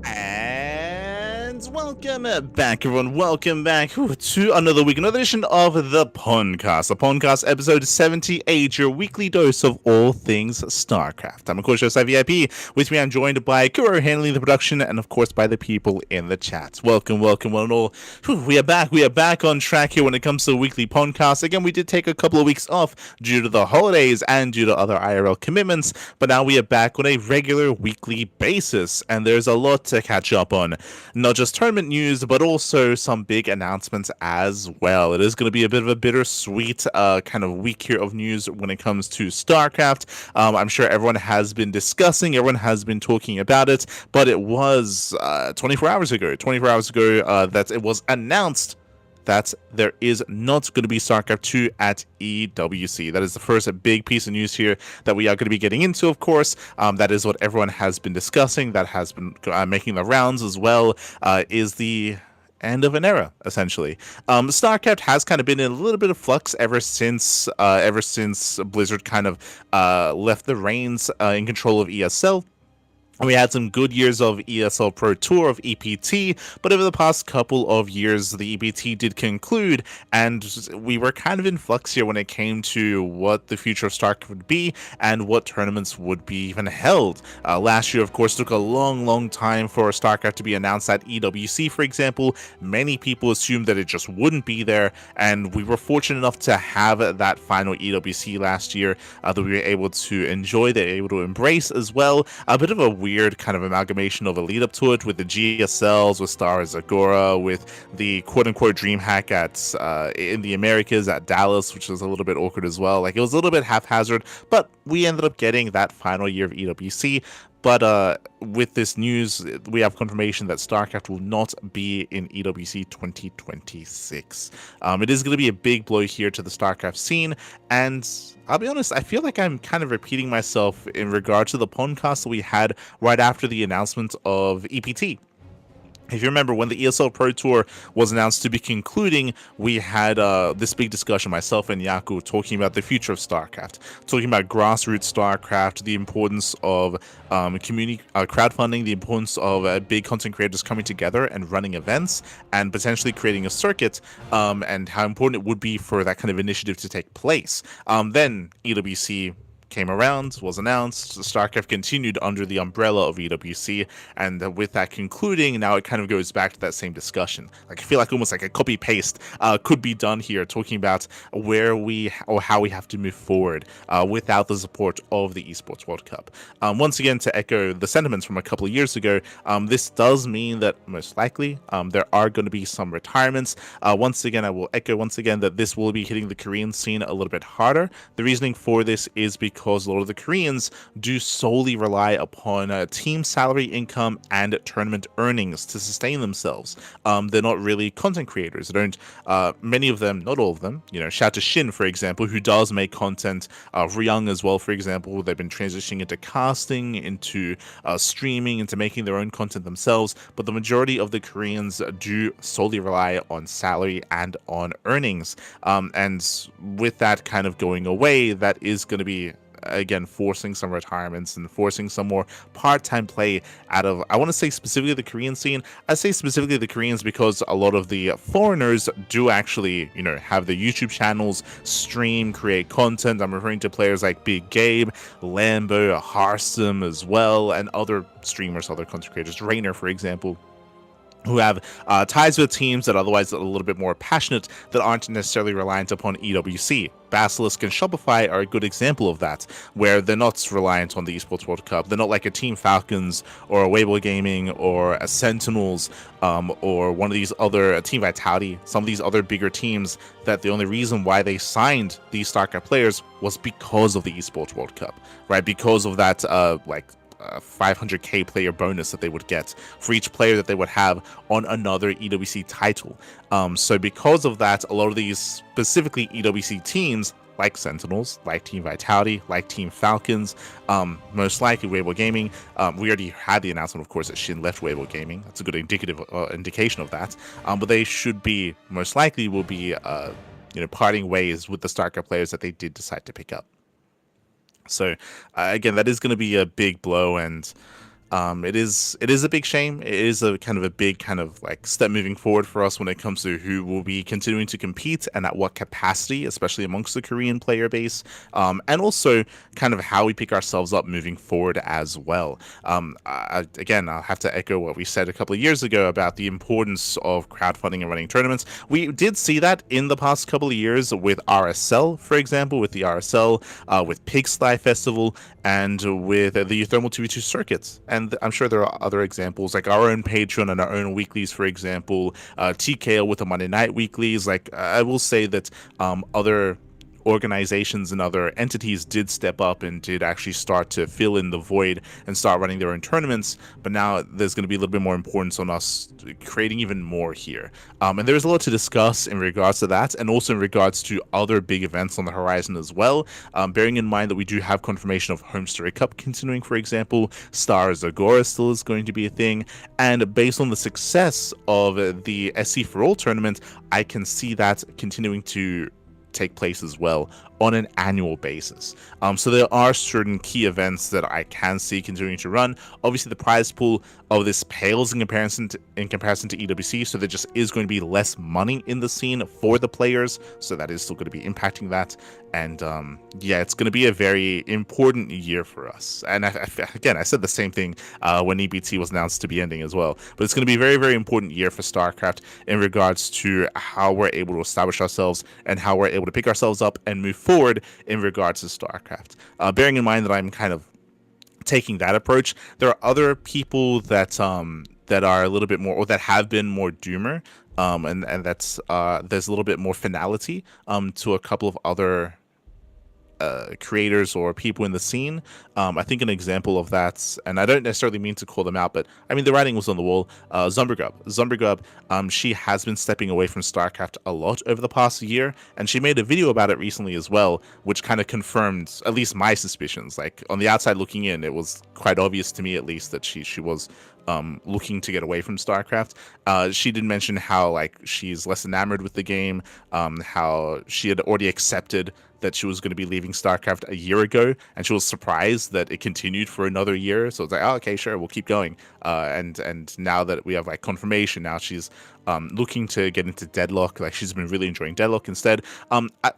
And welcome back, everyone. Welcome back to another week, another edition of the PondCast. The PondCast episode 78, your weekly dose of all things StarCraft. I'm, of course, your VIP. With me, I'm joined by Kuro handling the production, and, of course, by the people in the chat. Welcome, welcome, one and all. We are back. We are back on track here when it comes to the weekly PondCast. Again, we did take a couple of weeks off due to the holidays and due to other IRL commitments, but now we are back on a regular weekly basis, and there's a lot to catch up on. Not just tournament news, but also some big announcements as well. It is going to be a bit of a bittersweet kind of week here of news when it comes to StarCraft. I'm sure everyone has been discussing, everyone has been talking about it, but it was 24 hours ago that it was announced that there is not going to be StarCraft 2 at EWC. That is the first big piece of news here that we are going to be getting into, of course. That is what everyone has been discussing, that has been making the rounds as well, is the end of an era, essentially. StarCraft has kind of been in a little bit of flux ever since Blizzard kind of left the reins in control of ESL. We had some good years of ESL Pro Tour, of EPT, but over the past couple of years, the EPT did conclude, and we were kind of in flux here when it came to what the future of StarCraft would be and what tournaments would be even held. Last year, of course, took a long time for StarCraft to be announced at EWC, for example. Many people assumed that it just wouldn't be there, and we were fortunate enough to have that final EWC last year that we were able to enjoy, that we were able to embrace as well. A bit of a weird kind of amalgamation of a lead up to it with the GSLs, with Star Zagora, with the quote-unquote DreamHack at in the Americas at Dallas, which was a little bit awkward as well. Like, it was a little bit haphazard, but we ended up getting that final year of EWC. But with this news, we have confirmation that StarCraft will not be in EWC 2026. It is going to be a big blow here to the StarCraft scene, and I'll be honest, I feel like I'm kind of repeating myself in regard to the podcast that we had right after the announcement of EPT. If you remember, when the ESL Pro Tour was announced to be concluding, we had this big discussion, myself and Yaku, talking about the future of StarCraft, talking about grassroots StarCraft, the importance of community crowdfunding, the importance of big content creators coming together and running events, and potentially creating a circuit, and how important it would be for that kind of initiative to take place. Then EWC came around, was announced, StarCraft continued under the umbrella of EWC, and with that concluding, now it kind of goes back to that same discussion. Like, I feel like almost like a copy-paste could be done here, talking about where we, or how we have to move forward without the support of the Esports World Cup. Once again, to echo the sentiments from a couple of years ago, this does mean that most likely there are going to be some retirements. Once again, I will echo once again that this will be hitting the Korean scene a little bit harder. The reasoning for this is because a lot of the Koreans do solely rely upon team salary income and tournament earnings to sustain themselves. They're not really content creators. They don't, many of them, not all of them, shout to Shin, for example, who does make content, Ryung as well, for example. They've been transitioning into casting, into streaming, into making their own content themselves, but the majority of the Koreans do solely rely on salary and on earnings. And with that kind of going away, that is going to be, again, forcing some retirements and forcing some more part-time play out of, I want to say specifically the Korean scene. I say specifically the Koreans because a lot of the foreigners do actually, have their YouTube channels, stream, create content. I'm referring to players like Big Gabe, Lambo, Harsum as well, and other streamers, other content creators, Rainer, for example, who have ties with teams that are otherwise a little bit more passionate, that aren't necessarily reliant upon EWC. Basilisk and Shopify are a good example of that, where they're not reliant on the Esports World Cup. They're not like a Team Falcons or a Weibo Gaming or a Sentinels or one of these other, Team Vitality, some of these other bigger teams that the only reason why they signed these StarCraft players was because of the Esports World Cup, right? Because of that, 500k player bonus that they would get for each player that they would have on another EWC title. So because of that, a lot of these specifically EWC teams, like Sentinels, like Team Vitality, like Team Falcons, most likely Weibo Gaming. We already had the announcement, of course, that Shin left Weibo Gaming. That's a good indication of that. But they should be, most likely will be, parting ways with the StarCraft players that they did decide to pick up. So again, that is going to be a big blow, and It is a big shame. It is a kind of a big kind of like step moving forward for us when it comes to who will be continuing to compete and at what capacity, especially amongst the Korean player base, and also kind of how we pick ourselves up moving forward as well. Again, I'll have to echo what we said a couple of years ago about the importance of crowdfunding and running tournaments. We did see that in the past couple of years with RSL, for example, with the RSL, with Pigsty Festival, and with the Thermal 2v2 circuits. And I'm sure there are other examples, like our own Patreon and our own weeklies, for example, TKO with the Monday Night weeklies. Like, I will say that other organizations and other entities did step up and did actually start to fill in the void and start running their own tournaments. But now there's going to be a little bit more importance on us creating even more here. And there's a lot to discuss in regards to that, and also in regards to other big events on the horizon as well. Bearing in mind that we do have confirmation of Home Story Cup continuing, for example, Stars Agora still is going to be a thing. And based on the success of the SC for All tournament, I can see that continuing to take place as well on an annual basis. So there are certain key events that I can see continuing to run. Obviously, the prize pool of this pales in comparison to EWC, so there just is going to be less money in the scene for the players, so that is still going to be impacting that. And yeah, it's going to be a very important year for us. And again, I said the same thing when EBT was announced to be ending as well. But it's going to be a very, very important year for StarCraft in regards to how we're able to establish ourselves and how we're able to pick ourselves up and move forward in regards to StarCraft. Bearing in mind that I'm kind of taking that approach, there are other people that that are a little bit more, or that have been more doomer, and that's there's a little bit more finality to a couple of other creators or people in the scene. I think an example of that, and I don't necessarily mean to call them out, but I mean the writing was on the wall. Zumbergub, she has been stepping away from StarCraft a lot over the past year, and she made a video about it recently as well, which kind of confirmed at least my suspicions. Like, on the outside looking in, it was quite obvious to me at least that she was looking to get away from StarCraft. She did mention how, like, she's less enamored with the game, how she had already accepted that she was going to be leaving StarCraft a year ago, and she was surprised that it continued for another year. So it's like, oh, okay, sure, we'll keep going. And now that we have like confirmation, now she's looking to get into Deadlock. Like, she's been really enjoying Deadlock instead.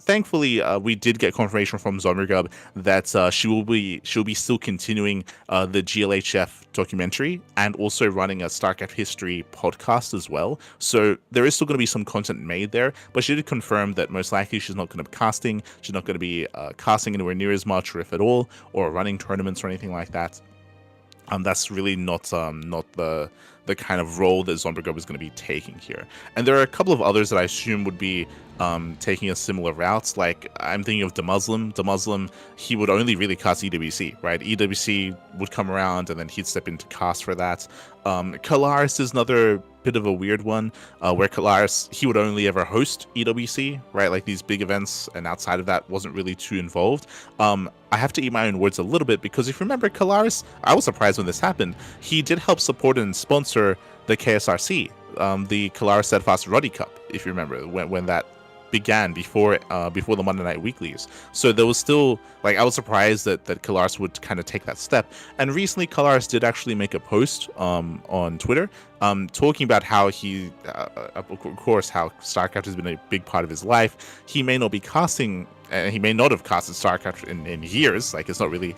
Thankfully, we did get confirmation from Zommergub that she'll be still continuing the GLHF documentary and also running a StarCraft history podcast as well. So there is still going to be some content made there, but she did confirm that most likely she's not going to be casting. She's not going to be casting anywhere near as much, or if at all, or running tournaments or anything like that. That's really not the kind of role that Zombergub is going to be taking here. And there are a couple of others that I assume would be taking a similar route. Like, I'm thinking of DeMuslim, he would only really cast EWC, right? EWC would come around and then he'd step into cast for that. Kalaris is another bit of a weird one, where Kalaris, he would only ever host EWC, right? Like these big events, and outside of that wasn't really too involved. I have to eat my own words a little bit, because if you remember Kalaris, I was surprised when this happened. He did help support and sponsor the KSRC, the Kalaris Steadfast Ruddy Cup, if you remember, when that began before the Monday Night Weeklies. So there was still, like, I was surprised that Kalaris would kind of take that step. And recently Kalaris did actually make a post on Twitter talking about how he of course how StarCraft has been a big part of his life. He may not be casting, and he may not have casted StarCraft in years. Like, it's not really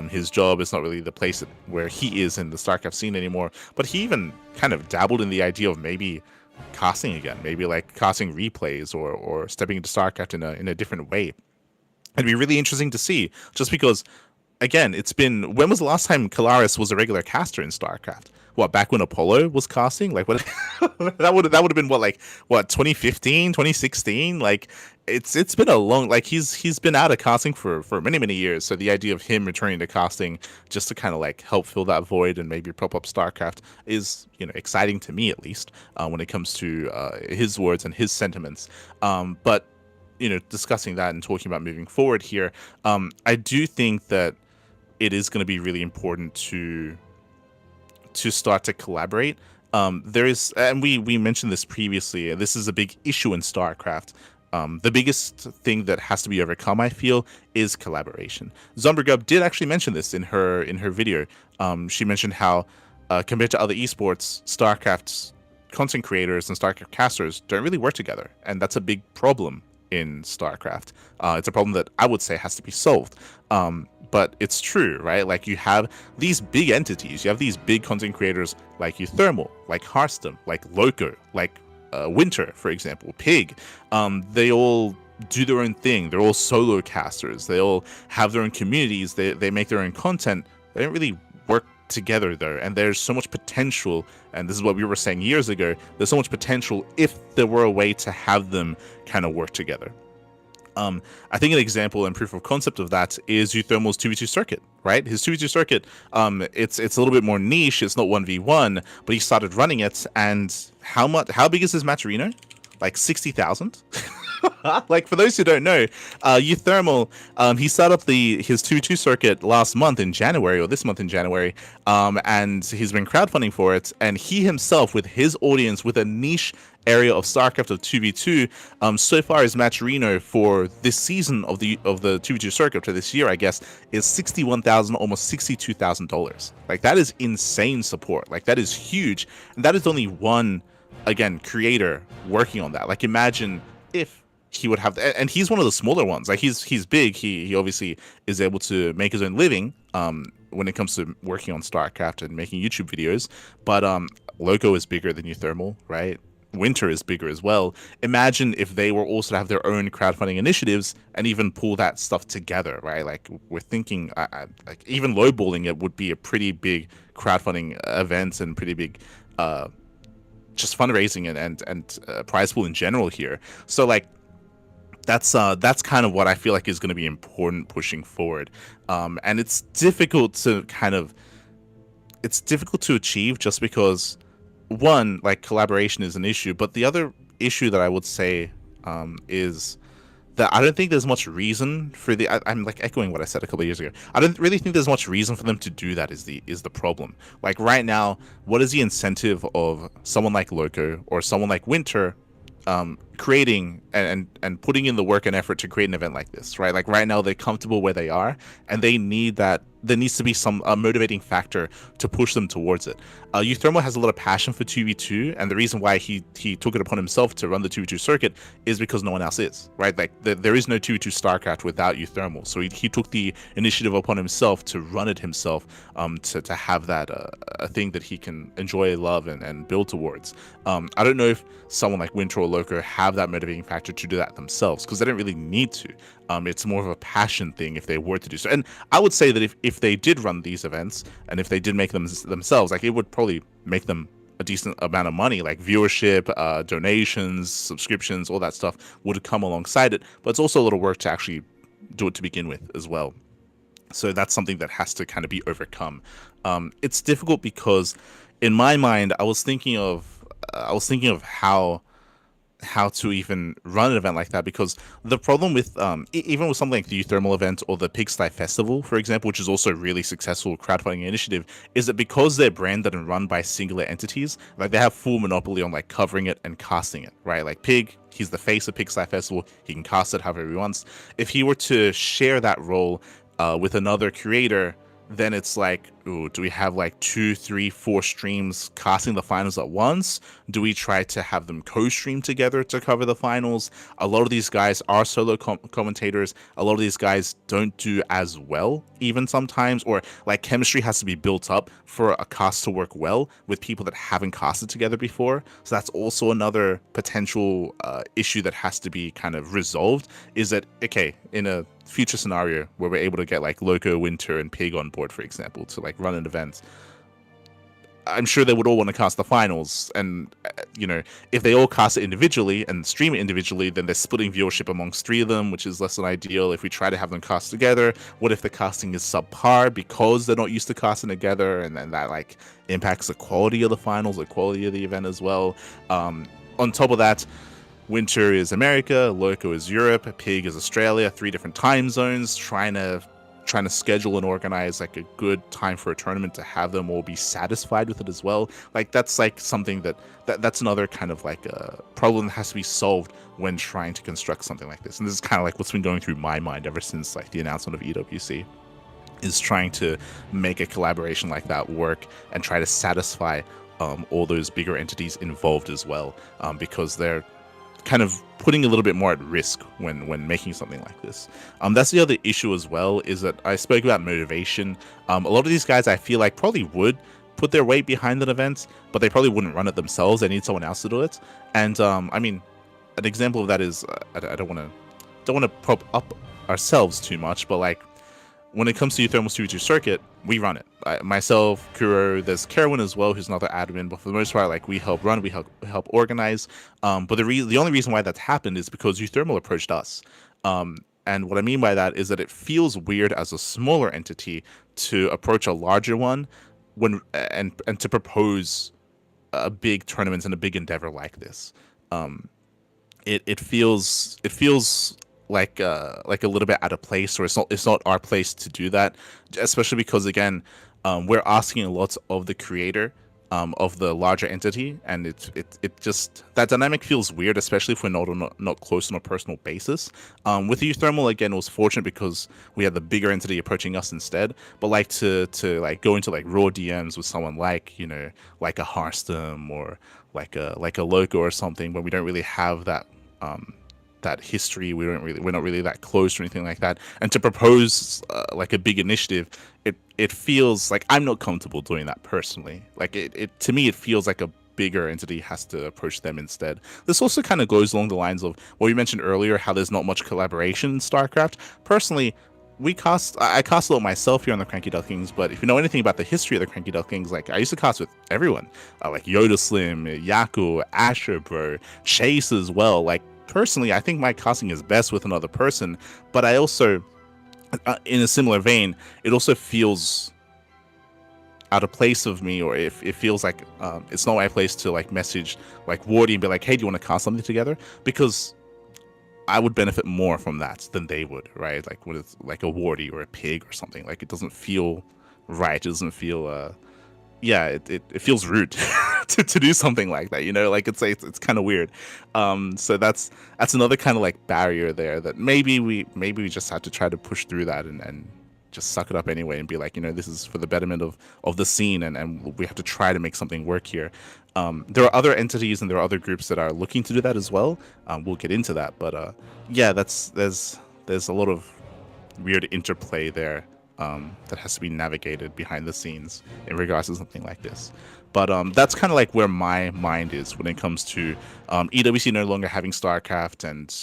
his job, it's not really the place where he is in the StarCraft scene anymore. But he even kind of dabbled in the idea of maybe casting again, maybe like casting replays or stepping into StarCraft in a different way. It'd be really interesting to see, just because, again, it's been, when was the last time Kalaris was a regular caster in StarCraft? What, back when Apollo was casting? Like, what? that would have been what, 2015, 2016? Like, it's been a long, like, he's been out of casting for many years. So the idea of him returning to casting just to kind of like help fill that void and maybe prop up StarCraft is, exciting to me, at least, when it comes to his words and his sentiments. But discussing that and talking about moving forward here, I do think that it is going to be really important to start to collaborate. There is, and we mentioned this previously, this is a big issue in StarCraft. The biggest thing that has to be overcome, I feel, is collaboration. Zombergub did actually mention this in her video. She mentioned how compared to other esports, StarCraft's content creators and StarCraft casters don't really work together, and that's a big problem in StarCraft. It's a problem that I would say has to be solved. But it's true, right? Like, you have these big entities, you have these big content creators like Uthermal, like Hearthstone, like Loco, like Winter, for example, Pig. They all do their own thing. They're all solo casters. They all have their own communities. They make their own content. They don't really work together though, and there's so much potential, and this is what we were saying years ago, there's so much potential if there were a way to have them kind of work together. I think an example and proof of concept of that is Uthermal's 2v2 circuit, right? His 2v2 circuit, it's a little bit more niche, it's not 1v1, but he started running it, and how big is his match arena? Like 60,000? Like, for those who don't know, Uthermal, he started up his 2v2 circuit last month in January, or this month in January, and he's been crowdfunding for it, and he himself, with his audience, with a niche area of StarCraft of 2v2, so far his match arena for this season of the 2v2 circuit, for this year, I guess, is $61,000, almost $62,000. Like, that is insane support. Like, that is huge, and that is only one, again, creator working on that. Like, imagine if he would have, and he's one of the smaller ones. Like, he's big. He obviously is able to make his own living when it comes to working on StarCraft and making YouTube videos. But Loco is bigger than Uthermal, right? Winter is bigger as well. Imagine if they were also to have their own crowdfunding initiatives and even pull that stuff together, right? Like, we're thinking, like, even lowballing it would be a pretty big crowdfunding event and pretty big just fundraising and prize pool in general here. So, like, that's kind of what I feel like is going to be important pushing forward, and it's difficult to achieve just because, one, like, collaboration is an issue, but the other issue that I would say is that I don't think there's much reason for I'm like echoing what I said a couple of years ago. I don't really think there's much reason for them to do that is the problem. Like, right now, what is the incentive of someone like Loco or someone like Winter creating and putting in the work and effort to create an event like this, right? Like, right now they're comfortable where they are, and they need that. There needs to be some motivating factor to push them towards it. Uthermal has a lot of passion for 2v2, and the reason why he took it upon himself to run the 2v2 circuit is because no one else is, right? Like, there is no 2v2 StarCraft without Uthermal, so he took the initiative upon himself to run it himself, to have that a thing that he can enjoy, love, and build towards. I don't know if someone like Winter or Loco have that motivating factor to do that themselves, because they don't really need to. It's more of a passion thing if they were to do so. And I would say that if they did run these events, and if they did make them themselves, like, it would probably make them a decent amount of money, like viewership, donations, subscriptions, all that stuff would come alongside it. But it's also a little work to actually do it to begin with as well. So that's something that has to kind of be overcome. It's difficult because, in my mind, I was thinking of how to even run an event like that, because the problem with even with something like the Uthermal event or the Pigsty Festival, for example, which is also a really successful crowdfunding initiative, is that because they're branded and run by singular entities, like, they have full monopoly on, like, covering it and casting it, right? Like, Pig, he's the face of Pigsty Festival, he can cast it however he wants. If he were to share that role with another creator, then it's like, ooh, do we have like 2, 3, 4 streams casting the finals at once? Do we try to have them co-stream together to cover the finals? A lot of these guys are solo commentators. A lot of these guys don't do as well, even sometimes, or like chemistry has to be built up for a cast to work well with people that haven't casted together before. So that's also another potential issue that has to be kind of resolved, is that, okay, in a future scenario where we're able to get like Loco, Winter, and Pig on board, for example, to like run an event, I'm sure they would all want to cast the finals, and you know, if they all cast it individually and stream it individually, then they're splitting viewership amongst 3 of them, which is less than ideal. If we try to have them cast together, what if the casting is subpar because they're not used to casting together, and then that like impacts the quality of the finals, the quality of the event as well. On top of that, Winter is America, Loco is Europe, Pig is Australia, 3 different time zones, trying to trying to schedule and organize like a good time for a tournament to have them all be satisfied with it as well. Like that's like something that's another kind of like a problem that has to be solved when trying to construct something like this. And this is kind of like what's been going through my mind ever since like the announcement of EWC, is trying to make a collaboration like that work and try to satisfy all those bigger entities involved as well, because they're kind of putting a little bit more at risk when making something like this. That's the other issue as well, is that I spoke about motivation. A lot of these guys I feel like probably would put their weight behind an event, but they probably wouldn't run it themselves. They need someone else to do it. And I mean, an example of that is I don't want to prop up ourselves too much, but like when it comes to Thermal Studio Circuit, we run it. Myself, Kuro, there's Kerwin as well, who's another admin, but for the most part, like we help run, we help organize. But the only reason why that's happened is because Uthermal approached us. And what I mean by that is that it feels weird as a smaller entity to approach a larger one and to propose a big tournament and a big endeavor like this. It feels like a little bit out of place, or it's not our place to do that, especially because again, we're asking a lot of the creator of the larger entity, and it just, that dynamic feels weird, especially if we're not close on a personal basis. With Uthermal, again, it was fortunate because we had the bigger entity approaching us instead, but like to like go into like raw DMs with someone like, you know, like a Hearthstone or like a Loco or something, when we don't really have that that history, we're not really that close or anything like that, and to propose like a big initiative, it feels like I'm not comfortable doing that personally. Like it to me, it feels like a bigger entity has to approach them instead. This also kind of goes along the lines of what we mentioned earlier, how there's not much collaboration in StarCraft. Personally, I cast a lot myself here on the CranKy Ducklings, but if you know anything about the history of the CranKy Ducklings, like I used to cast with everyone, like Yoda Slim, Yaku, Asher Bro, Chase as well. Like personally, I think my casting is best with another person, but I also, in a similar vein, it also feels out of place of me, or if it feels like it's not my place to like message like Wardy and be like, hey, do you want to cast something together? Because I would benefit more from that than they would, right? Like when it's like a Wardy or a Pig or something, like it doesn't feel right. It doesn't feel it feels rude to do something like that, you know, like it's kind of weird. So that's another kind of like barrier there that maybe we just have to try to push through that and just suck it up anyway and be like, you know, this is for the betterment of the scene, and we have to try to make something work here. There are other entities and there are other groups that are looking to do that as well. We'll get into that, but yeah, there's a lot of weird interplay there that has to be navigated behind the scenes in regards to something like this. But that's kind of like where my mind is when it comes to EWC no longer having StarCraft and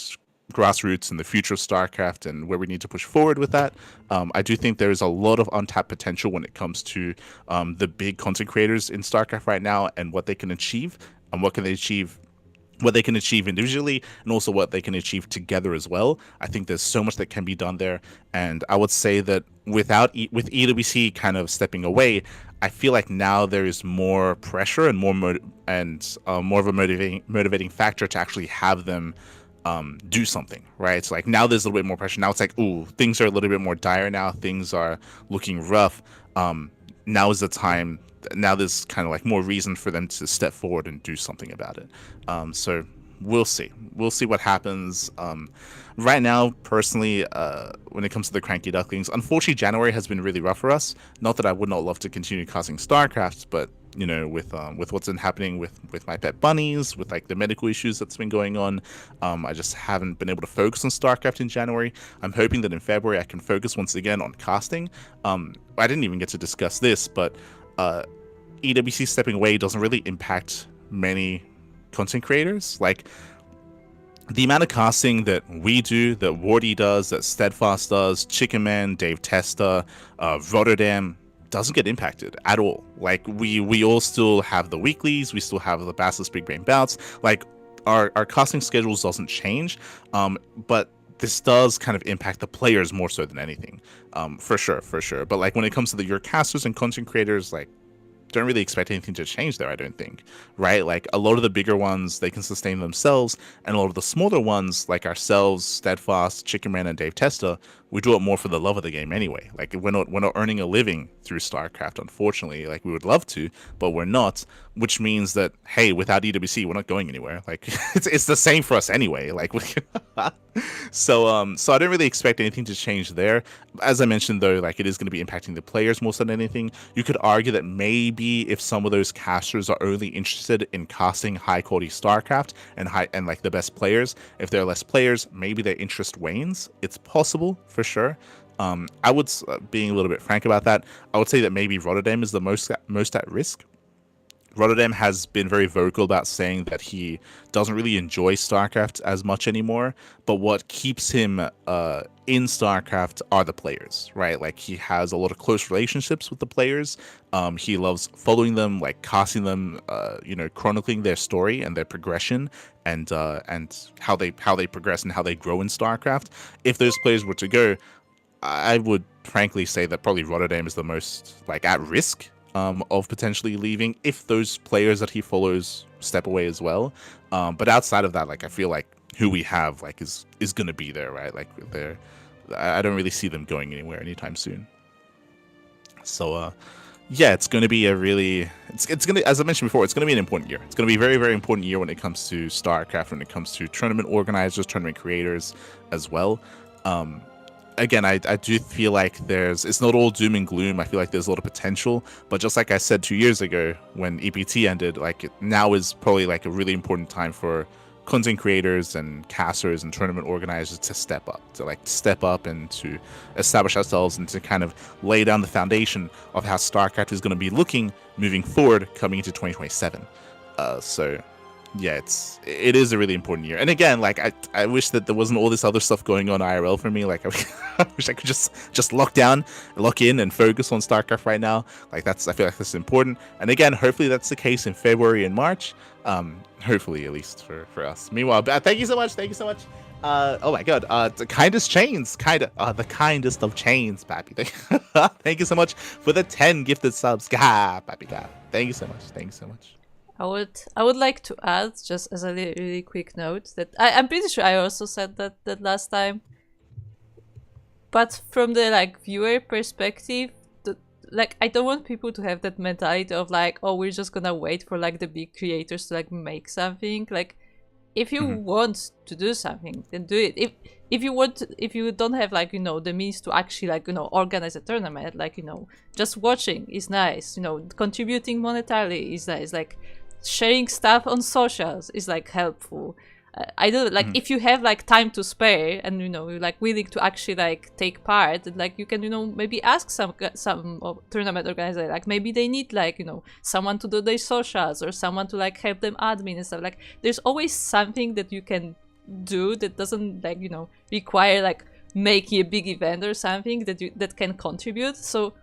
grassroots and the future of StarCraft and where we need to push forward with that. I do think there is a lot of untapped potential when it comes to the big content creators in StarCraft right now and what they can achieve and what they can achieve individually, and also what they can achieve together as well. I think there's so much that can be done there, and I would say that with EWC kind of stepping away, I feel like now there is more pressure and more of a motivating factor to actually have them do something, right? It's like now there's a little bit more pressure. Now it's like, ooh, things are a little bit more dire now. Things are looking rough. Now is the time. Now there's kind of like more reason for them to step forward and do something about it. So we'll see. We'll see what happens. Right now, personally, when it comes to the CranKy Ducklings, unfortunately, January has been really rough for us. Not that I would not love to continue casting StarCraft, but you know, with what's been happening with my pet bunnies, with like the medical issues that's been going on, I just haven't been able to focus on StarCraft in January. I'm hoping that in February I can focus once again on casting. I didn't even get to discuss this, but EWC stepping away doesn't really impact many content creators. Like the amount of casting that we do, that Wardy does, that Steadfast does, Chicken Man, Dave Testa, Rotterdam, doesn't get impacted at all. Like we all still have the weeklies, we still have the Basilisk Big Brain Bouts. Like our casting schedules doesn't change, but this does kind of impact the players more so than anything, for sure. But like when it comes to your casters and content creators, like don't really expect anything to change there, I don't think, right? Like a lot of the bigger ones, they can sustain themselves, and a lot of the smaller ones, like ourselves, Steadfast, Chicken Man, and Dave Testa, we do it more for the love of the game anyway. Like we're not earning a living through StarCraft, unfortunately. Like we would love to, but we're not, which means that hey, without EWC, we're not going anywhere. Like it's the same for us anyway. Like so I don't really expect anything to change there. As I mentioned though, like it is going to be impacting the players more so than anything. You could argue that maybe if some of those casters are only interested in casting high quality StarCraft and like the best players, if there are less players, maybe their interest wanes. It's possible for sure. I would, being a little bit frank about that, I would say that maybe Rotterdam is the most at risk. Rotterdam has been very vocal about saying that he doesn't really enjoy StarCraft as much anymore, but what keeps him in StarCraft are the players, right? Like he has a lot of close relationships with the players. He loves following them, like casting them, chronicling their story and their progression, and how they progress and how they grow in StarCraft. If those players were to go, I would frankly say that probably Rotterdam is the most like at risk of potentially leaving if those players that he follows step away as well. But outside of that, like I feel like who we have like is gonna be there, right? Like I don't really see them going anywhere anytime soon. So yeah, it's going to be a really it's going to, as I mentioned before, it's going to be an important year. It's going to be a very, very important year when it comes to StarCraft, when it comes to tournament organizers, tournament creators as well. Again, I do feel like it's not all doom and gloom. I feel like there's a lot of potential, but just like I said 2 years ago when EPT ended, like now is probably like a really important time for content creators and casters and tournament organizers to step up and to establish ourselves and to kind of lay down the foundation of how StarCraft is going to be looking moving forward coming into 2027. So yeah, it is a really important year. And again, like I wish that there wasn't all this other stuff going on IRL for me. Like I wish I could just lock in and focus on StarCraft right now. Like I feel like that's important. And again, hopefully that's the case in February and March. Hopefully at least for us. Meanwhile, thank you so much. Oh my god, the kindest of chains, Pappy. Thank you so much for the 10 gifted subs. Pappy God. Thank you so much. I would like to add, just as a really quick note, that I'm pretty sure I also said that last time. But from the like viewer perspective, like I don't want people to have that mentality of like, oh, we're just gonna wait for like the big creators to like make something. Like, if you want to do something, then do it. If you don't have like the means to actually like organize a tournament, like just watching is nice. Contributing monetarily is nice. Like sharing stuff on socials is like helpful. I do like if you have like time to spare and you're like willing to actually like take part, like you can maybe ask some tournament organizer, like maybe they need like someone to do their socials or someone to like help them admin and stuff. Like there's always something that you can do that doesn't like require like making a big event or something that can contribute. So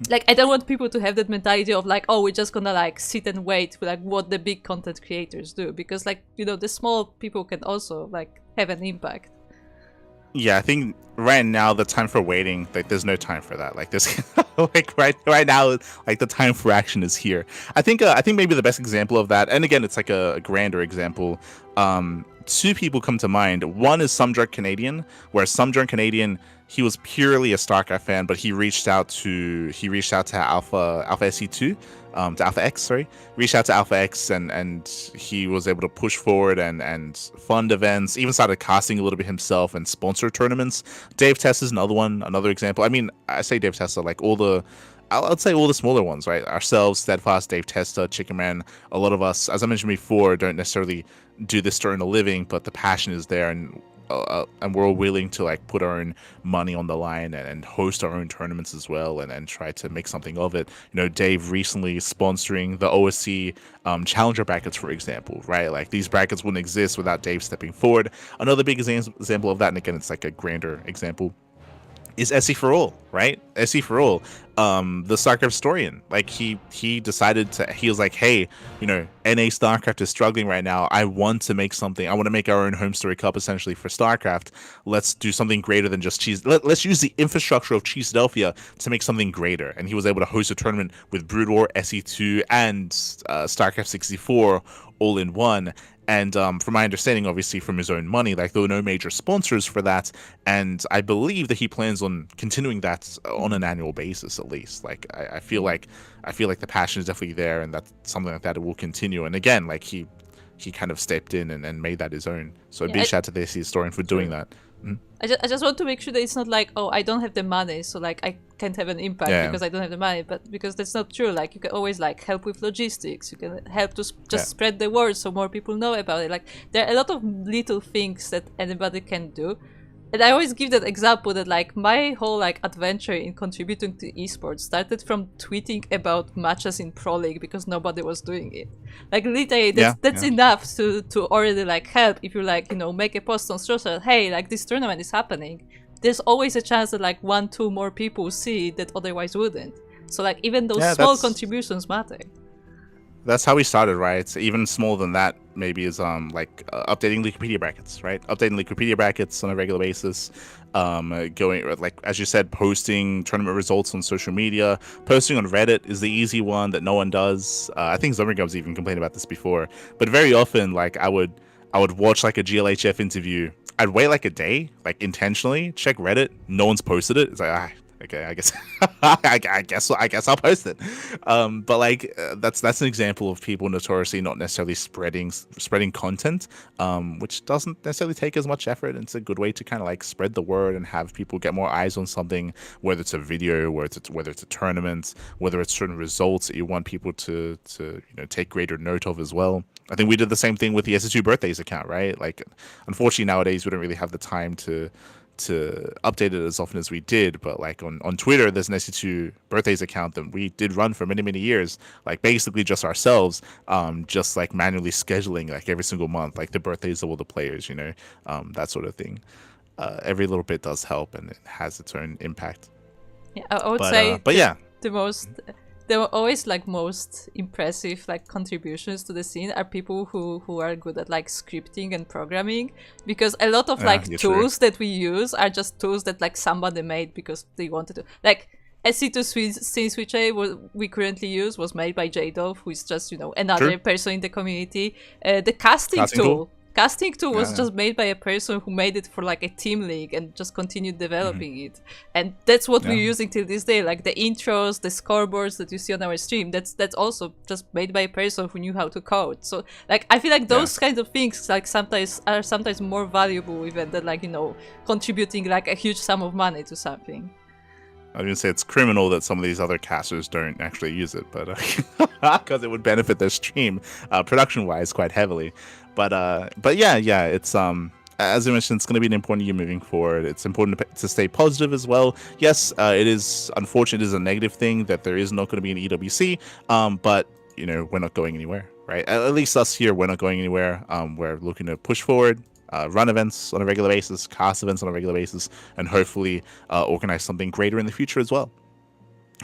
like I don't want people to have that mentality of like, oh, we're just gonna like sit and wait for like what the big content creators do, because like the small people can also like have an impact. Yeah, I think right now the time for waiting, like there's no time for that. Like this, like right now, like the time for action is here. I think maybe the best example of that, and again, it's like a grander example. Two people come to mind. One is Some Drunk Canadian, where Some Drunk Canadian, he was purely a StarCraft fan, but he reached out to Alpha SC2, to Alpha X, sorry. Reached out to Alpha X and he was able to push forward and fund events, even started casting a little bit himself and sponsor tournaments. Dave Testa is another example. I mean, I say Dave Testa, like I'd say all the smaller ones, right? Ourselves, Steadfast, Dave Testa, Chicken Man, a lot of us, as I mentioned before, don't necessarily do this to earn a living, but the passion is there, and we're all willing to like put our own money on the line and host our own tournaments as well and try to make something of it. Dave recently sponsoring the OSC challenger brackets, for example, right? Like these brackets wouldn't exist without Dave stepping forward. Another big example of that, and again, it's like a grander example, is SE for All, right? SE for All, the StarCraft historian. Like he decided to. He was like, hey, NA StarCraft is struggling right now. I want to make something. I want to make our own home story cup essentially for StarCraft. Let's do something greater than just cheese. Let's use the infrastructure of Cheesedelphia to make something greater. And he was able to host a tournament with Brood War, SE2, and StarCraft 64 all in one. And from my understanding, obviously from his own money, like there were no major sponsors for that. And I believe that he plans on continuing that on an annual basis, at least. Like I feel like the passion is definitely there, and that something like that will continue. And again, like he kind of stepped in and made that his own. So big shout out to the SC historian for doing that. I just want to make sure that it's not like, oh, I don't have the money, so like I can't have an impact because I don't have the money, but because that's not true. Like you can always like help with logistics, you can help to just spread the word so more people know about it. Like there are a lot of little things that anybody can do. And I always give that example that like my whole like adventure in contributing to esports started from tweeting about matches in Pro League because nobody was doing it. Like literally that's enough to already like help. If you like, make a post on social, hey, like this tournament is happening. There's always a chance that like 1-2 more people see it that otherwise wouldn't. So like even those small contributions matter. That's how we started, right? Even smaller than that, maybe is updating Wikipedia brackets, right? Updating Wikipedia brackets on a regular basis, going like as you said, posting tournament results on social media, posting on Reddit is the easy one that no one does. I think Zombiegubs even complained about this before, but very often, like I would watch like a GLHF interview. I'd wait like a day, like intentionally check Reddit. No one's posted it. It's like okay, I guess I guess I'll post it. But like that's an example of people notoriously not necessarily spreading content, which doesn't necessarily take as much effort. And it's a good way to kind of like spread the word and have people get more eyes on something, whether it's a video, whether it's a tournament, whether it's certain results that you want people to take greater note of as well. I think we did the same thing with the SC2 birthdays account, right? Like, unfortunately nowadays we don't really have the time to update it as often as we did, but like on Twitter there's an SC2 birthdays account that we did run for many years, like basically just ourselves, just like manually scheduling like every single month, like the birthdays of all the players, that sort of thing. Every little bit does help and it has its own impact. Yeah, I would say the always like most impressive like contributions to the scene are people who are good at like scripting and programming, because a lot of like tools that we use are just tools that like somebody made because they wanted to. Like SC2 scene switcher we currently use was made by Jdolf, who is just another person in the community. The casting tool was just made by a person who made it for like a team league and just continued developing it, and that's what we're using till this day. Like the intros, the scoreboards that you see on our stream, that's also just made by a person who knew how to code. So like I feel like those kinds of things like sometimes more valuable even than like contributing like a huge sum of money to something. I was gonna say it's criminal that some of these other casters don't actually use it, but because it would benefit their stream production-wise quite heavily. But yeah, it's as I mentioned, it's going to be an important year moving forward. It's important to stay positive as well. Yes, it is unfortunate, it is a negative thing that there is not going to be an EWC, but we're not going anywhere, right? At least us here, we're not going anywhere. We're looking to push forward. Run events on a regular basis, cast events on a regular basis, and hopefully organize something greater in the future as well.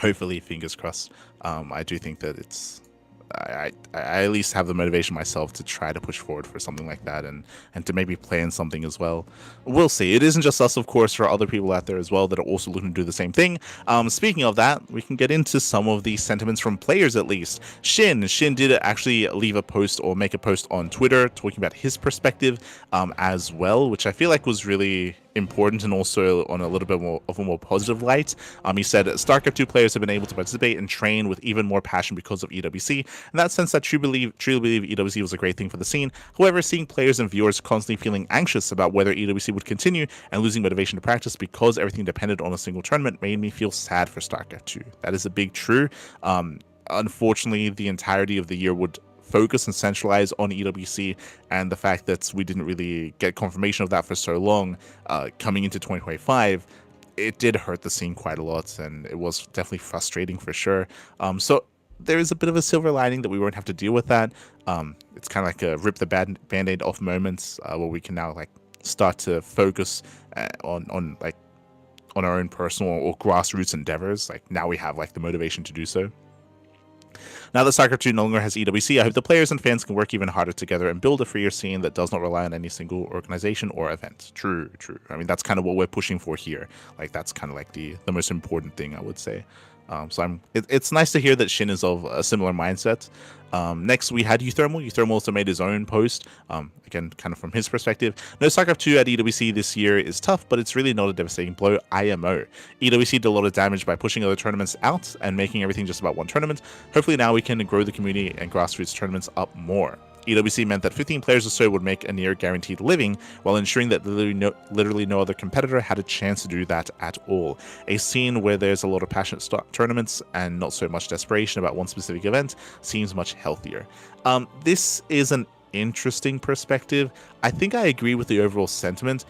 Hopefully, fingers crossed. I do think that I at least have the motivation myself to try to push forward for something like that and to maybe plan something as well. We'll see. It isn't just us, of course. There are other people out there as well that are also looking to do the same thing. Speaking of that, we can get into some of the sentiments from players at least. Shin did actually leave a post or make a post on Twitter talking about his perspective as well, which I feel like was really important and also on a little bit more of a more positive light. He said StarCraft 2 players have been able to participate and train with even more passion because of EWC. In that sense, I truly believe EWC was a great thing for the scene. However, seeing players and viewers constantly feeling anxious about whether EWC would continue and losing motivation to practice because everything depended on a single tournament made me feel sad for StarCraft 2. That is a big true. Unfortunately, the entirety of the year would focus and centralize on EWC, and the fact that we didn't really get confirmation of that for so long coming into 2025, it did hurt the scene quite a lot, and it was definitely frustrating for sure. So there is a bit of a silver lining that we won't have to deal with that. It's kind of like a rip the band-aid off moments where we can now like start to focus on on our own personal or grassroots endeavors, like now we have like the motivation to do so. Now that StarCraft 2 no longer has EWC, I hope the players and fans can work even harder together and build a freer scene that does not rely on any single organization or event. True. I mean, that's kind of what we're pushing for here. Like, that's kind of like the most important thing, I would say. So it's nice to hear that Shin is of a similar mindset. Next, we had Euthermal. Euthermal also made his own post, again, kind of from his perspective. No StarCraft 2 at EWC this year is tough, but it's really not a devastating blow. IMO. EWC did a lot of damage by pushing other tournaments out and making everything just about one tournament. Hopefully now we can grow the community and grassroots tournaments up more. EWC meant that 15 players or so would make a near guaranteed living, while ensuring that literally no other competitor had a chance to do that at all. A scene where there's a lot of passionate tournaments and not so much desperation about one specific event seems much healthier. This is an interesting perspective. I think I agree with the overall sentiment,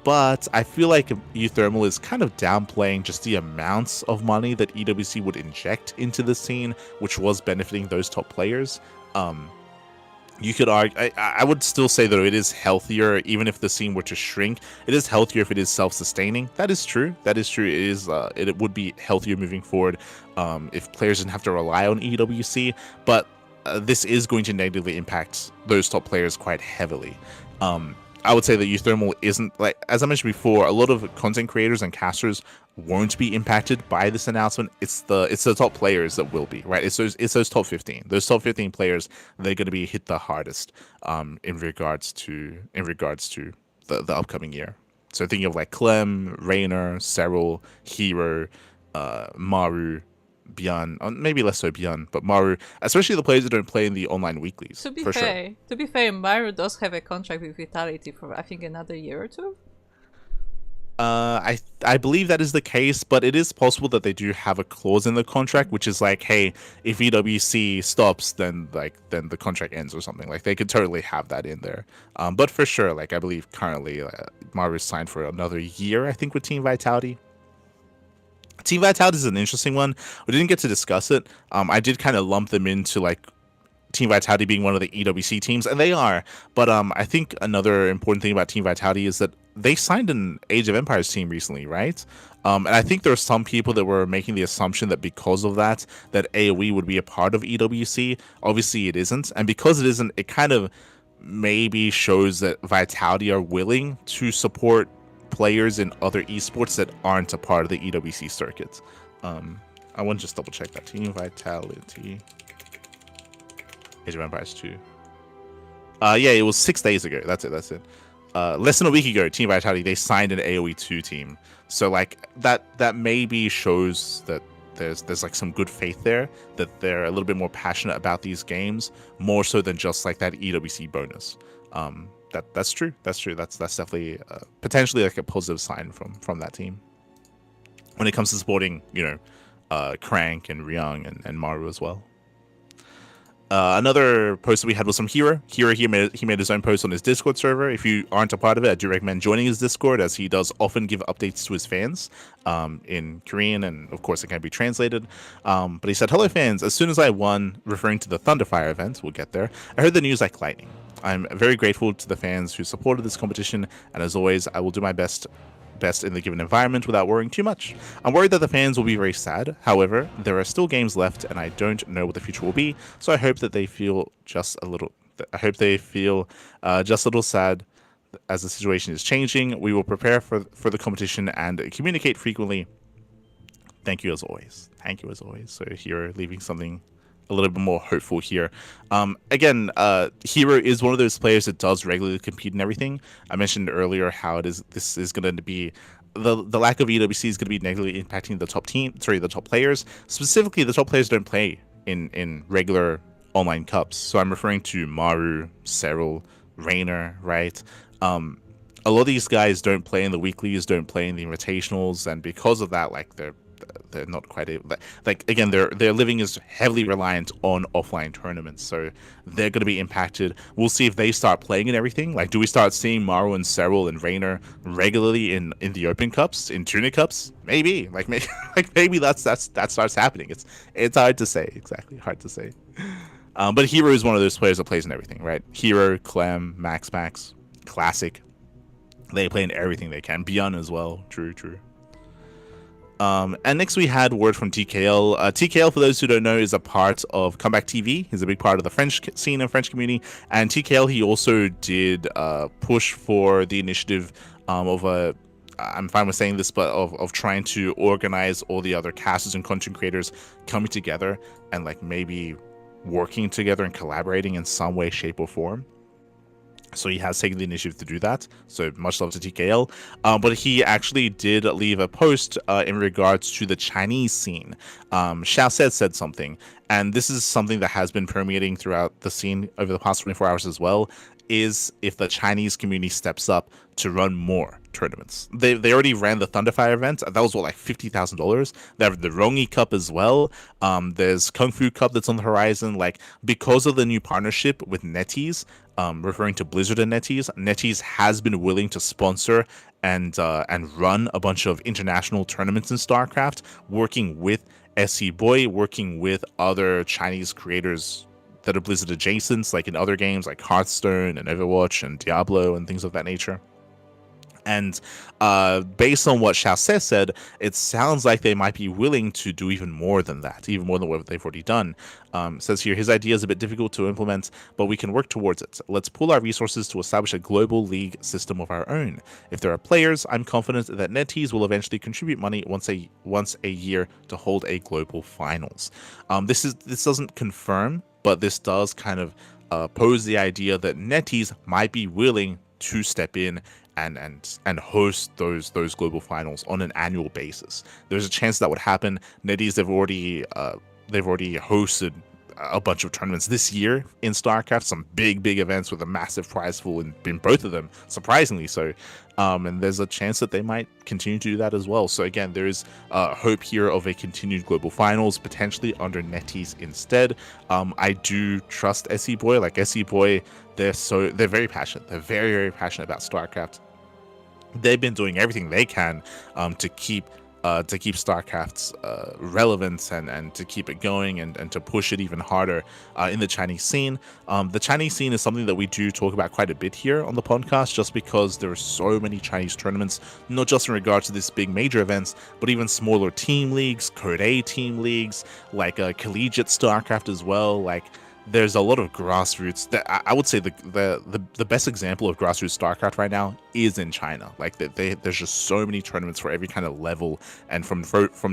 but I feel like Euthermal is kind of downplaying just the amounts of money that EWC would inject into the scene, which was benefiting those top players. You could argue, I would still say that it is healthier, even if the scene were to shrink. It is healthier if it is self-sustaining. That is true. It is. It would be healthier moving forward if players didn't have to rely on EWC. But this is going to negatively impact those top players quite heavily. I would say that Euthermal isn't, like, as I mentioned before, a lot of content creators and casters won't be impacted by this announcement. It's the top players that will be, right? It's those top 15. Those top 15 players, they're going to be hit the hardest in regards to the upcoming year. So thinking of like Clem, Raynor, Serral, Hero, Maru, Bjorn, maybe less so Bjorn, but Maru, especially the players that don't play in the online weeklies. To be fair, Maru does have a contract with Vitality for I think another year or two. I believe that is the case, but it is possible that they do have a clause in the contract, which is like, hey, if EWC stops, then the contract ends or something. Like they could totally have that in there. But for sure, like I believe currently Maru is signed for another year, I think, with Team Vitality. Team Vitality is an interesting one. We didn't get to discuss it. I did kind of lump them into like Team Vitality being one of the EWC teams, and they are. But I think another important thing about Team Vitality is that they signed an Age of Empires team recently, right? And I think there are some people that were making the assumption that because of that AoE would be a part of EWC. Obviously, it isn't, and because it isn't, it kind of maybe shows that Vitality are willing to support players in other esports that aren't a part of the EWC circuit. I want to just double check that. Team Vitality, Age of Empires 2. Yeah, it was 6 days ago. That's it. Less than a week ago, Team Vitality, they signed an AoE 2 team. So like that maybe shows that there's like some good faith there, that they're a little bit more passionate about these games, more so than just like that EWC bonus. That's true. That's definitely potentially like a positive sign from that team when it comes to supporting, Crank and Ryung and Maru as well. Another post that we had was from Hero. He made his own post on his Discord server. If you aren't a part of it, I do recommend joining his Discord, as he does often give updates to his fans in Korean, and of course it can be translated. But he said, "Hello fans, as soon as I won," referring to the Thunderfire event, we'll get there, "I heard the news like lightning. I'm very grateful to the fans who supported this competition, and as always, I will do my best in the given environment without worrying too much. I'm worried that the fans will be very sad. However, there are still games left, and I don't know what the future will be. So I hope that they feel just a little. Just a little sad as the situation is changing. We will prepare for the competition and communicate frequently. Thank you as always." So here, leaving something a little bit more hopeful here. Again, Hero is one of those players that does regularly compete in everything. I mentioned earlier how this is going to be the lack of EWC is going to be negatively impacting the top players. Specifically, the top players don't play in regular online cups. So I'm referring to Maru, Serral, Raynor, right? A lot of these guys don't play in the weeklies, don't play in the invitationals, and because of that, like they're not quite able, like again, their living is heavily reliant on offline tournaments, so they're going to be impacted. We'll see if they start playing in everything. Like, do we start seeing Maru and Serral and Raynor regularly in the open cups, in tuna cups? Maybe maybe that starts happening. It's hard to say, exactly, hard to say. But Hero is one of those players that plays in everything, right? Hero, Clem, Max, Classic, they play in everything they can. Beyond as well. True. And next we had word from TKL. TKL, for those who don't know, is a part of Comeback TV. He's a big part of the French scene and French community. And TKL, he also did push for the initiative of a, I'm fine with saying this, but of trying to organize all the other casters and content creators coming together and like maybe working together and collaborating in some way, shape, or form. So he has taken the initiative to do that. So much love to TKL. But he actually did leave a post in regards to the Chinese scene. Xiao said something, and this is something that has been permeating throughout the scene over the past 24 hours as well, is if the Chinese community steps up to run more tournaments. They already ran the Thunderfire event. That was what, like $50,000. They have the Rongi Cup as well. There's Kung Fu Cup that's on the horizon. Like, because of the new partnership with NetEase, referring to Blizzard and NetEase has been willing to sponsor and run a bunch of international tournaments in StarCraft, working with SC Boy, working with other Chinese creators that are Blizzard adjacent, like in other games like Hearthstone and Overwatch and Diablo and things of that nature. And based on what Xiao said, it sounds like they might be willing to do even more than that, even more than what they've already done. Says here, his idea is a bit difficult to implement, but we can work towards it. Let's pool our resources to establish a global league system of our own. If there are players, I'm confident that NetEase will eventually contribute money once a year to hold a global finals. This doesn't confirm, but this does kind of pose the idea that NetEase might be willing to step in and host those global finals on an annual basis. There's a chance that would happen. NetEase, they've already hosted a bunch of tournaments this year in StarCraft, some big events with a massive prize pool in both of them, surprisingly so. And there's a chance that they might continue to do that as well. So again, there is hope here of a continued global finals, potentially under NetEase instead. I do trust SC Boy. Like, SC Boy, they're very passionate. They're very passionate about StarCraft. They've been doing everything they can to keep StarCraft's relevance and to keep it going and to push it even harder in the Chinese scene. The Chinese scene is something that we do talk about quite a bit here on the podcast, just because there are so many Chinese tournaments, not just in regards to this big major events, but even smaller team leagues, Code A team leagues, like collegiate StarCraft as well. Like, there's a lot of grassroots. That I would say the best example of grassroots StarCraft right now is in China. Like, there's just so many tournaments for every kind of level and from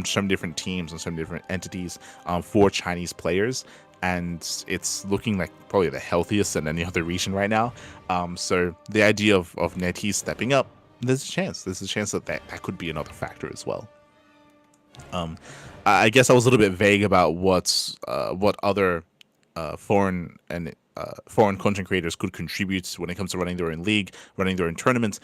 some different teams and some different entities for Chinese players. And it's looking like probably the healthiest in any other region right now. So the idea of NetEase stepping up, there's a chance that could be another factor as well. I guess I was a little bit vague about what other foreign content creators could contribute when it comes to running their own league, running their own tournaments.